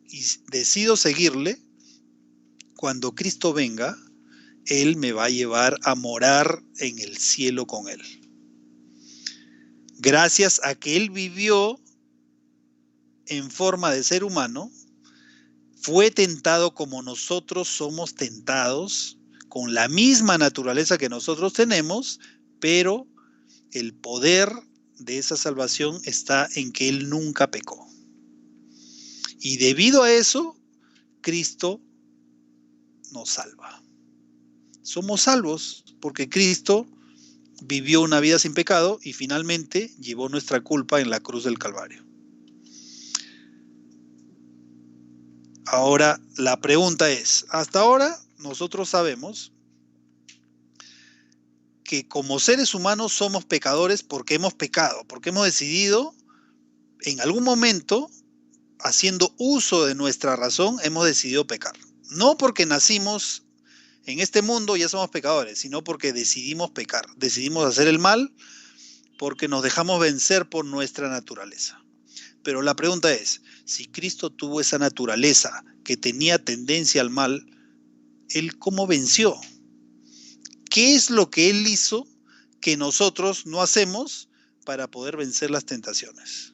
y decido seguirle, cuando Cristo venga, Él me va a llevar a morar en el cielo con Él. Gracias a que Él vivió en forma de ser humano, fue tentado como nosotros somos tentados, con la misma naturaleza que nosotros tenemos, pero el poder de esa salvación está en que Él nunca pecó. Y debido a eso, Cristo nos salva. Somos salvos porque Cristo vivió una vida sin pecado y finalmente llevó nuestra culpa en la cruz del Calvario. Ahora, la pregunta es, hasta ahora nosotros sabemos que como seres humanos somos pecadores porque hemos pecado, porque hemos decidido en algún momento, haciendo uso de nuestra razón, hemos decidido pecar. No porque nacimos en este mundo y ya somos pecadores, sino porque decidimos pecar, decidimos hacer el mal porque nos dejamos vencer por nuestra naturaleza. Pero la pregunta es, si Cristo tuvo esa naturaleza que tenía tendencia al mal, ¿Él cómo venció? ¿Qué es lo que Él hizo que nosotros no hacemos para poder vencer las tentaciones?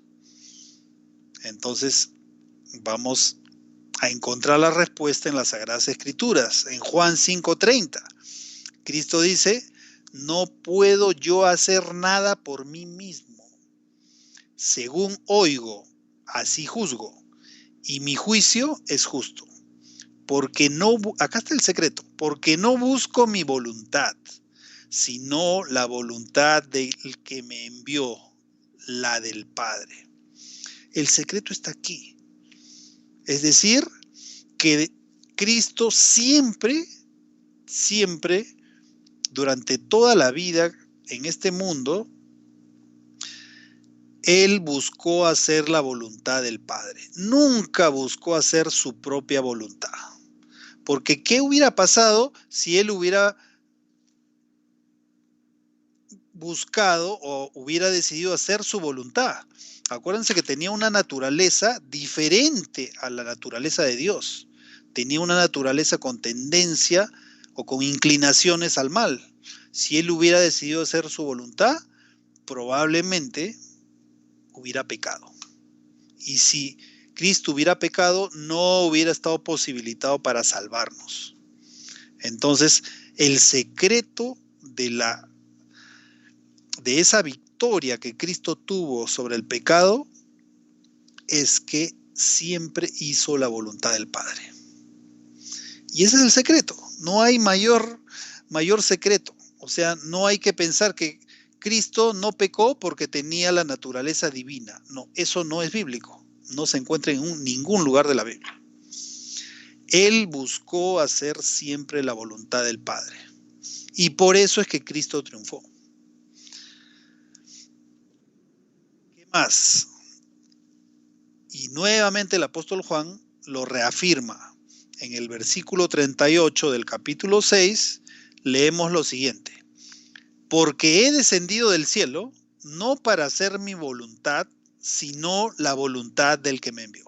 Entonces, vamos a encontrar la respuesta en las Sagradas Escrituras. En Juan 5:30, Cristo dice, no puedo yo hacer nada por mí mismo. Según oigo, así juzgo, y mi juicio es justo. Porque no, acá está el secreto, porque no busco mi voluntad, sino la voluntad del que me envió, la del Padre. El secreto está aquí. Es decir, que Cristo siempre, durante toda la vida en este mundo, Él buscó hacer la voluntad del Padre. Nunca buscó hacer su propia voluntad. Porque ¿qué hubiera pasado si Él hubiera buscado o hubiera decidido hacer su voluntad? Acuérdense que tenía una naturaleza diferente a la naturaleza de Dios. Tenía una naturaleza con tendencia o con inclinaciones al mal. Si Él hubiera decidido hacer su voluntad, probablemente hubiera pecado. Y si Cristo hubiera pecado, no hubiera estado posibilitado para salvarnos. Entonces, el secreto de esa victoria que Cristo tuvo sobre el pecado es que siempre hizo la voluntad del Padre. Y ese es el secreto. No hay mayor secreto. O sea, no hay que pensar que Cristo no pecó porque tenía la naturaleza divina. No, eso no es bíblico. No se encuentra en ningún lugar de la Biblia. Él buscó hacer siempre la voluntad del Padre. Y por eso es que Cristo triunfó. ¿Qué más? Y nuevamente el apóstol Juan lo reafirma. En el versículo 38 del capítulo 6 leemos lo siguiente. Porque he descendido del cielo, no para hacer mi voluntad, sino la voluntad del que me envió.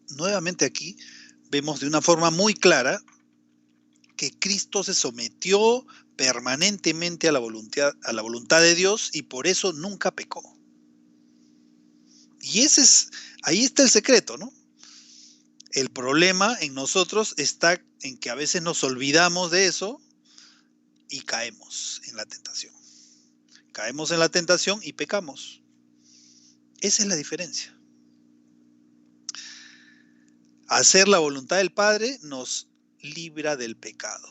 Nuevamente aquí vemos de una forma muy clara que Cristo se sometió permanentemente a la voluntad de Dios y por eso nunca pecó. Y ahí está el secreto, ¿no? El problema en nosotros está en que a veces nos olvidamos de eso y caemos en la tentación. Caemos en la tentación y pecamos. Esa es la diferencia. Hacer la voluntad del Padre nos libra del pecado.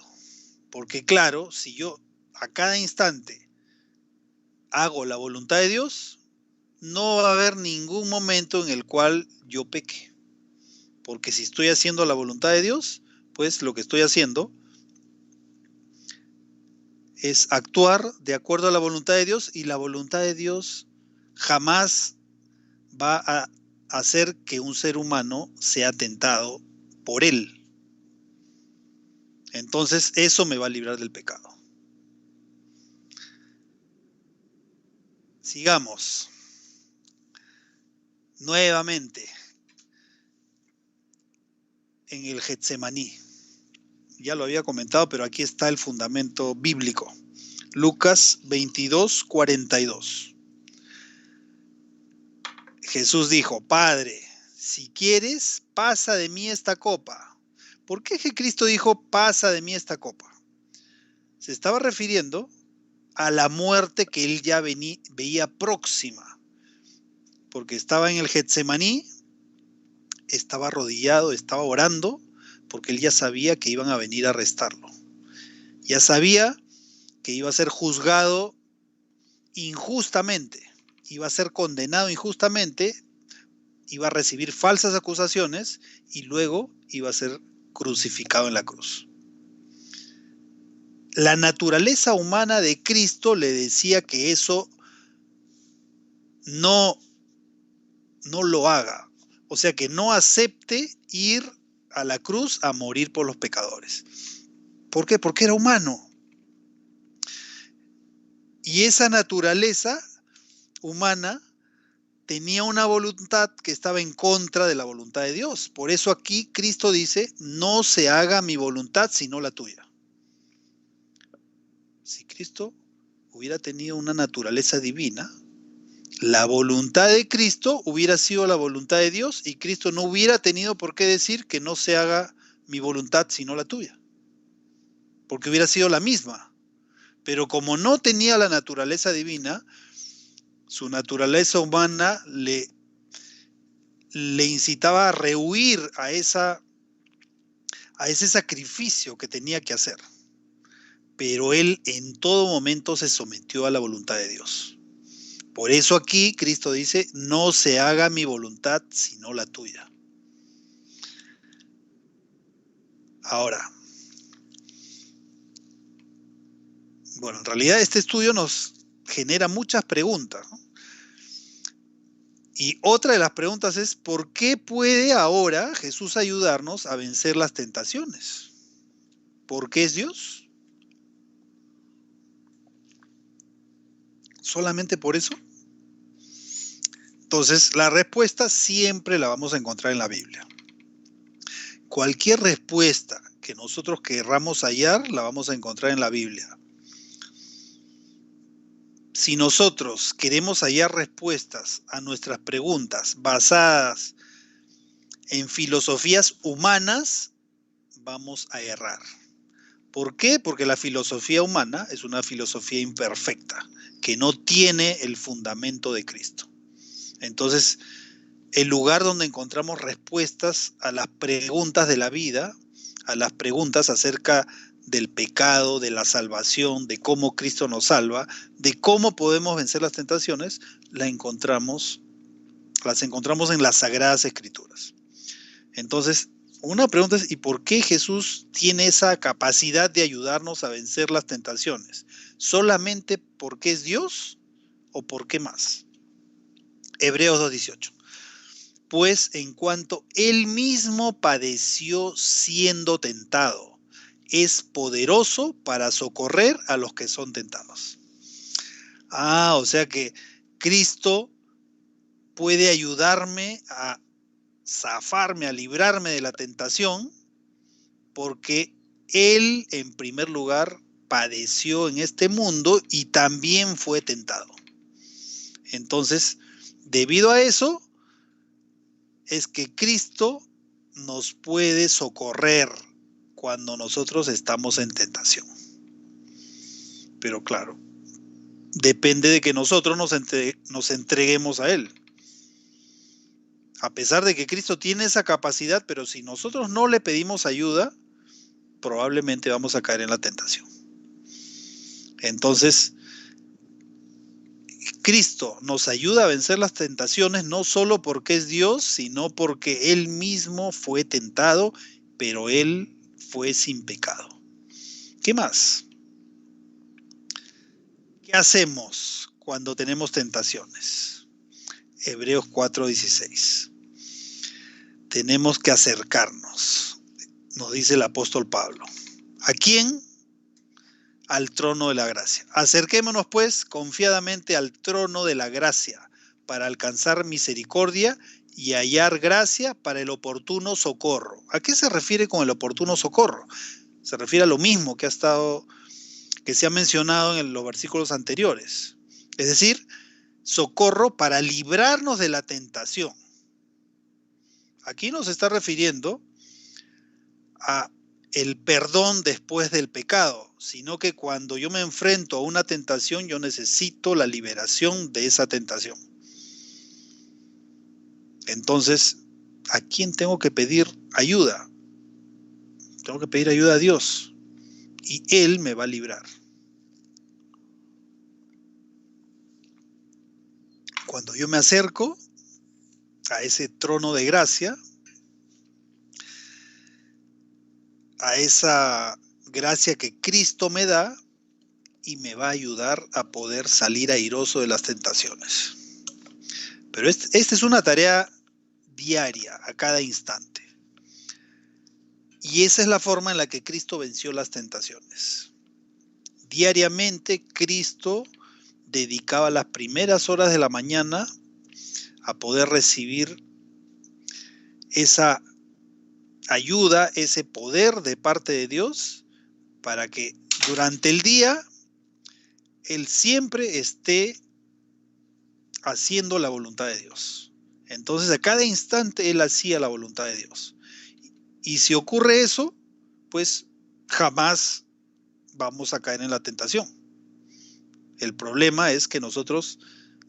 Porque claro, si yo a cada instante hago la voluntad de Dios, no va a haber ningún momento en el cual yo peque. Porque si estoy haciendo la voluntad de Dios, pues lo que estoy haciendo es actuar de acuerdo a la voluntad de Dios y la voluntad de Dios jamás va a hacer que un ser humano sea tentado por Él. Entonces eso me va a librar del pecado. Sigamos. Nuevamente. En el Getsemaní. Ya lo había comentado, pero aquí está el fundamento bíblico. Lucas 22, 42. Jesús dijo, Padre, si quieres, pasa de mí esta copa. ¿Por qué Cristo dijo, pasa de mí esta copa? Se estaba refiriendo a la muerte que él ya veía próxima. Porque estaba en el Getsemaní, estaba arrodillado, estaba orando, porque él ya sabía que iban a venir a arrestarlo. Ya sabía que iba a ser juzgado injustamente, iba a ser condenado injustamente, iba a recibir falsas acusaciones y luego iba a ser crucificado en la cruz. La naturaleza humana de Cristo le decía que eso no lo haga. O sea, que no acepte ir a la cruz a morir por los pecadores. ¿Por qué? Porque era humano. Y esa naturaleza humana tenía una voluntad que estaba en contra de la voluntad de Dios. Por eso aquí Cristo dice, no se haga mi voluntad sino la tuya. Si Cristo hubiera tenido una naturaleza divina, la voluntad de Cristo hubiera sido la voluntad de Dios y Cristo no hubiera tenido por qué decir que no se haga mi voluntad sino la tuya. Porque hubiera sido la misma. Pero como no tenía la naturaleza divina, su naturaleza humana le incitaba a rehuir a ese sacrificio que tenía que hacer. Pero él en todo momento se sometió a la voluntad de Dios. Por eso aquí Cristo dice, no se haga mi voluntad sino la tuya. Ahora, Bueno, en realidad este estudio nos genera muchas preguntas, ¿no? Y otra de las preguntas es, ¿por qué puede ahora Jesús ayudarnos a vencer las tentaciones? ¿Por qué es Dios? ¿Solamente por eso? Entonces, la respuesta siempre la vamos a encontrar en la Biblia. Cualquier respuesta que nosotros querramos hallar, la vamos a encontrar en la Biblia. Si nosotros queremos hallar respuestas a nuestras preguntas basadas en filosofías humanas, vamos a errar. ¿Por qué? Porque la filosofía humana es una filosofía imperfecta, que no tiene el fundamento de Cristo. Entonces, el lugar donde encontramos respuestas a las preguntas de la vida, a las preguntas acerca del pecado, de la salvación, de cómo Cristo nos salva, de cómo podemos vencer las tentaciones, las encontramos en las Sagradas Escrituras. Entonces, una pregunta es, ¿y por qué Jesús tiene esa capacidad de ayudarnos a vencer las tentaciones? ¿Solamente porque es Dios o por qué más? Hebreos 2:18. Pues en cuanto Él mismo padeció siendo tentado, es poderoso para socorrer a los que son tentados. O sea que Cristo puede ayudarme a zafarme, a librarme de la tentación, porque Él, en primer lugar, padeció en este mundo y también fue tentado. Entonces, debido a eso, es que Cristo nos puede socorrer cuando nosotros estamos en tentación. Pero claro, depende de que nosotros nos entreguemos a Él. A pesar de que Cristo tiene esa capacidad, pero si nosotros no le pedimos ayuda, probablemente vamos a caer en la tentación. Entonces, Cristo nos ayuda a vencer las tentaciones no solo porque es Dios, sino porque Él mismo fue tentado, pero Él fue sin pecado. ¿Qué más? ¿Qué hacemos cuando tenemos tentaciones? Hebreos 4:16. Tenemos que acercarnos, nos dice el apóstol Pablo. ¿A quién? Al trono de la gracia. Acerquémonos pues confiadamente al trono de la gracia para alcanzar misericordia y hallar gracia para el oportuno socorro. ¿A qué se refiere con el oportuno socorro? Se refiere a lo mismo que se ha mencionado en los versículos anteriores. Es decir, socorro para librarnos de la tentación. Aquí nos está refiriendo a el perdón después del pecado, sino que cuando yo me enfrento a una tentación, yo necesito la liberación de esa tentación. Entonces, ¿a quién tengo que pedir ayuda? Tengo que pedir ayuda a Dios y Él me va a librar. Cuando yo me acerco a ese trono de gracia, a esa gracia que Cristo me da y me va a ayudar a poder salir airoso de las tentaciones. Pero esta es una tarea diaria, a cada instante. Y esa es la forma en la que Cristo venció las tentaciones. Diariamente Cristo dedicaba las primeras horas de la mañana a poder recibir esa ayuda, ese poder de parte de Dios, para que durante el día Él siempre esté haciendo la voluntad de Dios. Entonces a cada instante Él hacía la voluntad de Dios. Y si ocurre eso, pues jamás vamos a caer en la tentación. El problema es que nosotros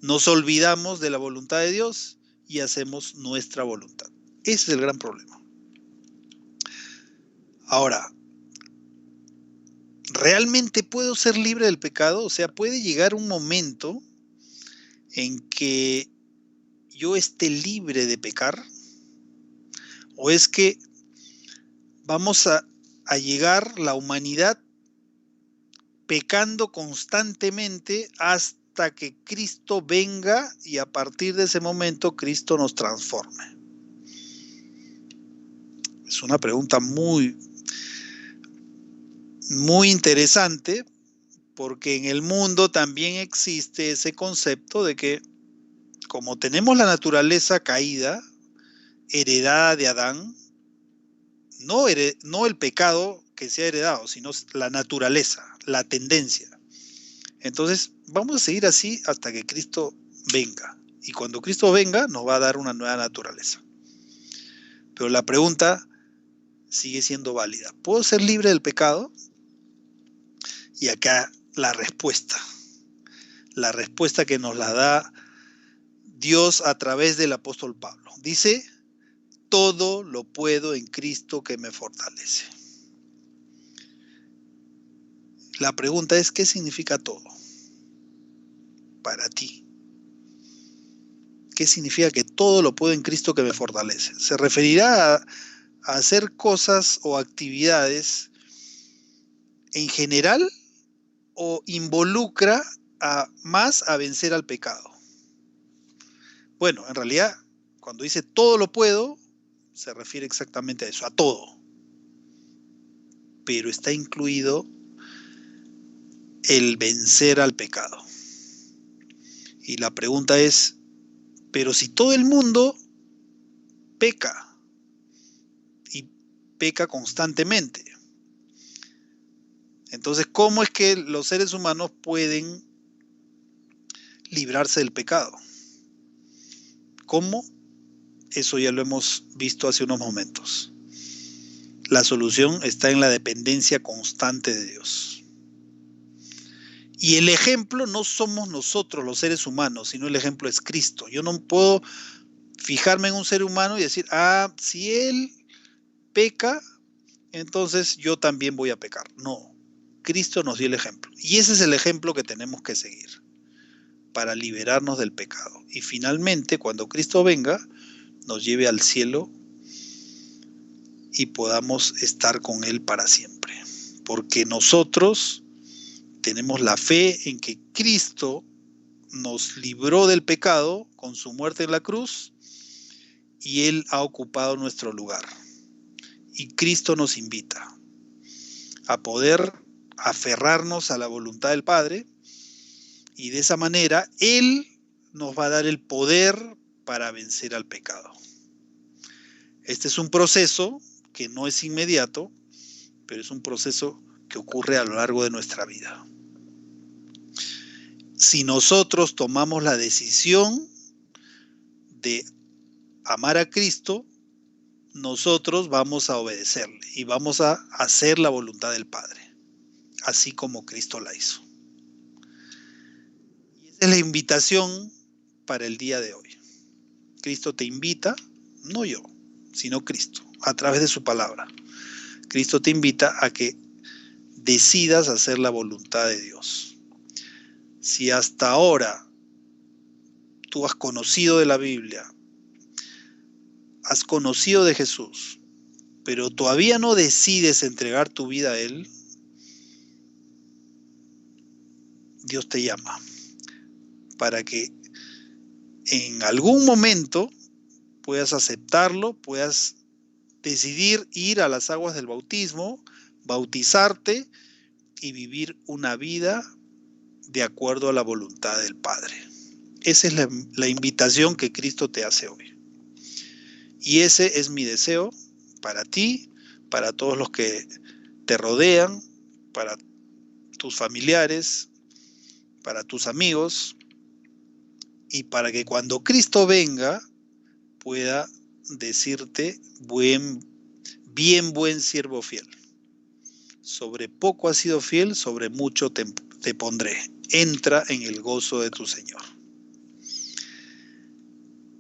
nos olvidamos de la voluntad de Dios y hacemos nuestra voluntad. Ese es el gran problema. Ahora, ¿realmente puedo ser libre del pecado? O sea, ¿puede llegar un momento en que yo esté libre de pecar? ¿O es que vamos a llegar la humanidad pecando constantemente hasta que Cristo venga y a partir de ese momento Cristo nos transforme? Es una pregunta muy interesante, porque en el mundo también existe ese concepto de que como tenemos la naturaleza caída, heredada de Adán, no el pecado que se ha heredado, sino la naturaleza, la tendencia. Entonces vamos a seguir así hasta que Cristo venga. Y cuando Cristo venga nos va a dar una nueva naturaleza. Pero la pregunta sigue siendo válida. ¿Puedo ser libre del pecado? Y acá la respuesta que nos la da Dios a través del apóstol Pablo. Dice: todo lo puedo en Cristo que me fortalece. La pregunta es, ¿qué significa todo para ti? ¿Qué significa que todo lo puedo en Cristo que me fortalece? ¿Se referirá a hacer cosas o actividades en general o involucra más a vencer al pecado? Bueno, en realidad, cuando dice todo lo puedo, se refiere exactamente a eso, a todo. Pero está incluido el vencer al pecado. Y la pregunta es, pero si todo el mundo peca, y peca constantemente, entonces, ¿cómo es que los seres humanos pueden librarse del pecado? ¿Cómo? Eso ya lo hemos visto hace unos momentos. La solución está en la dependencia constante de Dios. Y el ejemplo no somos nosotros los seres humanos, sino el ejemplo es Cristo. Yo no puedo fijarme en un ser humano y decir, si él peca, entonces yo también voy a pecar. No, Cristo nos dio el ejemplo. Y ese es el ejemplo que tenemos que seguir para liberarnos del pecado. Y finalmente, cuando Cristo venga, nos lleve al cielo y podamos estar con Él para siempre. Porque nosotros tenemos la fe en que Cristo nos libró del pecado con su muerte en la cruz y Él ha ocupado nuestro lugar. Y Cristo nos invita a poder aferrarnos a la voluntad del Padre y de esa manera Él nos va a dar el poder para vencer al pecado. Este es un proceso que no es inmediato, pero es un proceso que ocurre a lo largo de nuestra vida. Si nosotros tomamos la decisión de amar a Cristo, nosotros vamos a obedecerle y vamos a hacer la voluntad del Padre, así como Cristo la hizo. Y esa es la invitación para el día de hoy. Cristo te invita, no yo, sino Cristo, a través de su palabra. Cristo te invita a que decidas hacer la voluntad de Dios. Si hasta ahora tú has conocido de la Biblia, has conocido de Jesús, pero todavía no decides entregar tu vida a Él, Dios te llama para que en algún momento puedas aceptarlo, puedas decidir ir a las aguas del bautismo, bautizarte y vivir una vida de acuerdo a la voluntad del Padre. Esa es la invitación que Cristo te hace hoy. Y ese es mi deseo para ti, para todos los que te rodean, para tus familiares, para tus amigos, y para que cuando Cristo venga pueda decirte, bien buen siervo fiel. Sobre poco has sido fiel, sobre mucho te pondré. Entra en el gozo de tu Señor.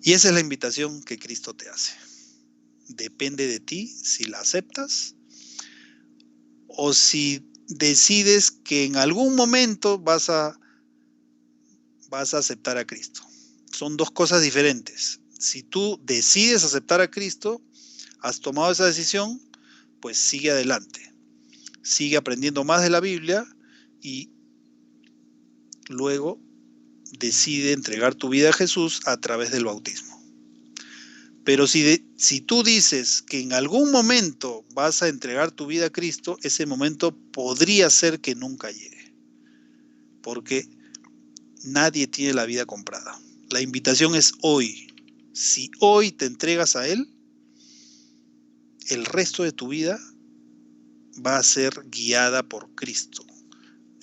Y esa es la invitación que Cristo te hace. Depende de ti si la aceptas o si decides que en algún momento vas a aceptar a Cristo. Son dos cosas diferentes. Si tú decides aceptar a Cristo, has tomado esa decisión, pues sigue adelante. Sigue aprendiendo más de la Biblia y luego decide entregar tu vida a Jesús a través del bautismo. Pero si tú dices que en algún momento vas a entregar tu vida a Cristo, ese momento podría ser que nunca llegue, porque nadie tiene la vida comprada. La invitación es hoy. Si hoy te entregas a Él, el resto de tu vida va a ser guiada por Cristo.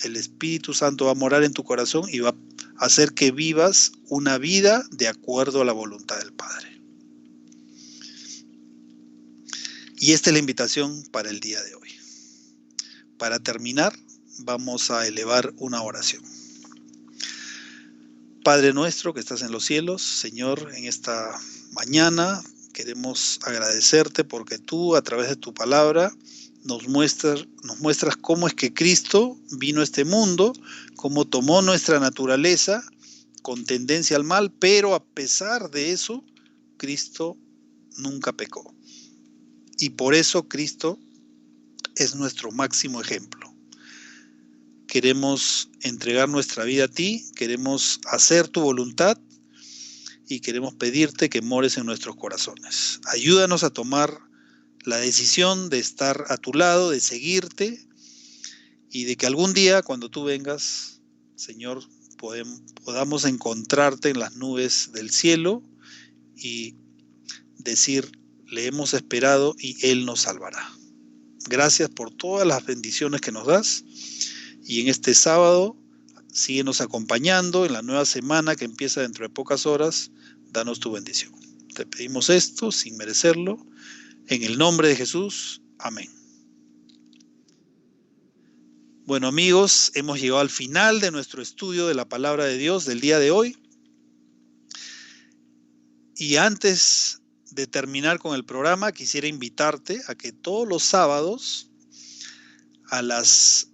El Espíritu Santo va a morar en tu corazón y va a hacer que vivas una vida de acuerdo a la voluntad del Padre. Y esta es la invitación para el día de hoy. Para terminar, vamos a elevar una oración. Padre nuestro que estás en los cielos, Señor, en esta mañana queremos agradecerte porque tú a través de tu palabra nos muestras cómo es que Cristo vino a este mundo, cómo tomó nuestra naturaleza con tendencia al mal, pero a pesar de eso, Cristo nunca pecó. Y por eso Cristo es nuestro máximo ejemplo. Queremos entregar nuestra vida a ti, queremos hacer tu voluntad y queremos pedirte que mores en nuestros corazones. Ayúdanos a tomar la decisión de estar a tu lado, de seguirte y de que algún día cuando tú vengas, Señor, podamos encontrarte en las nubes del cielo y decir, le hemos esperado y Él nos salvará. Gracias por todas las bendiciones que nos das y en este sábado síguenos acompañando en la nueva semana que empieza dentro de pocas horas. Danos tu bendición. Te pedimos esto sin merecerlo. En el nombre de Jesús. Amén. Bueno, amigos, hemos llegado al final de nuestro estudio de la palabra de Dios del día de hoy. Y antes de terminar con el programa, quisiera invitarte a que todos los sábados a las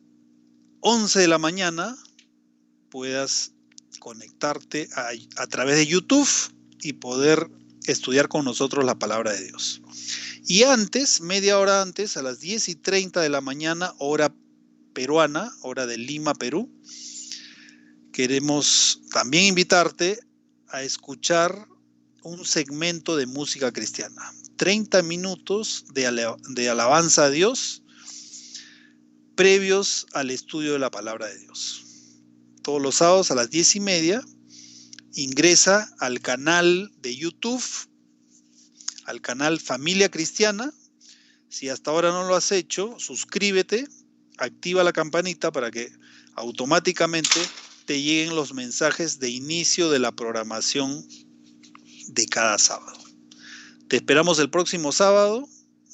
11 de la mañana puedas conectarte a través de YouTube y poder estudiar con nosotros la palabra de Dios. Y antes, media hora antes, a las 10:30 de la mañana, hora peruana, hora de Lima, Perú, queremos también invitarte a escuchar un segmento de música cristiana. 30 minutos de alabanza a Dios previos al estudio de la palabra de Dios. Todos los sábados a las 10:30 ingresa al canal de YouTube, al canal Familia Cristiana. Si hasta ahora no lo has hecho, suscríbete, activa la campanita para que automáticamente te lleguen los mensajes de inicio de la programación de cada sábado. Te esperamos el próximo sábado,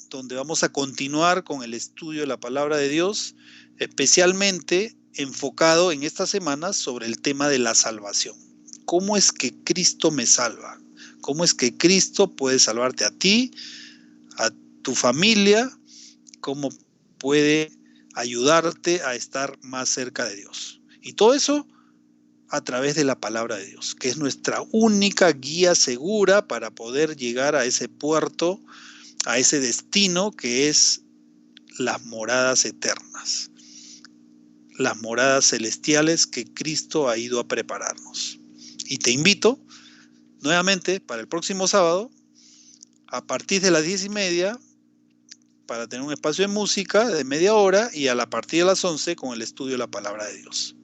donde vamos a continuar con el estudio de la palabra de Dios, especialmente enfocado en estas semanas sobre el tema de la salvación. ¿Cómo es que Cristo me salva? ¿Cómo es que Cristo puede salvarte a ti, a tu familia? ¿Cómo puede ayudarte a estar más cerca de Dios? Y todo eso a través de la palabra de Dios, que es nuestra única guía segura para poder llegar a ese puerto, a ese destino que es las moradas eternas, las moradas celestiales que Cristo ha ido a prepararnos. Y te invito nuevamente para el próximo sábado, a partir de las 10:30, para tener un espacio de música de media hora y a partir de las 11 con el estudio de la palabra de Dios.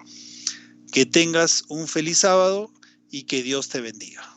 Que tengas un feliz sábado y que Dios te bendiga.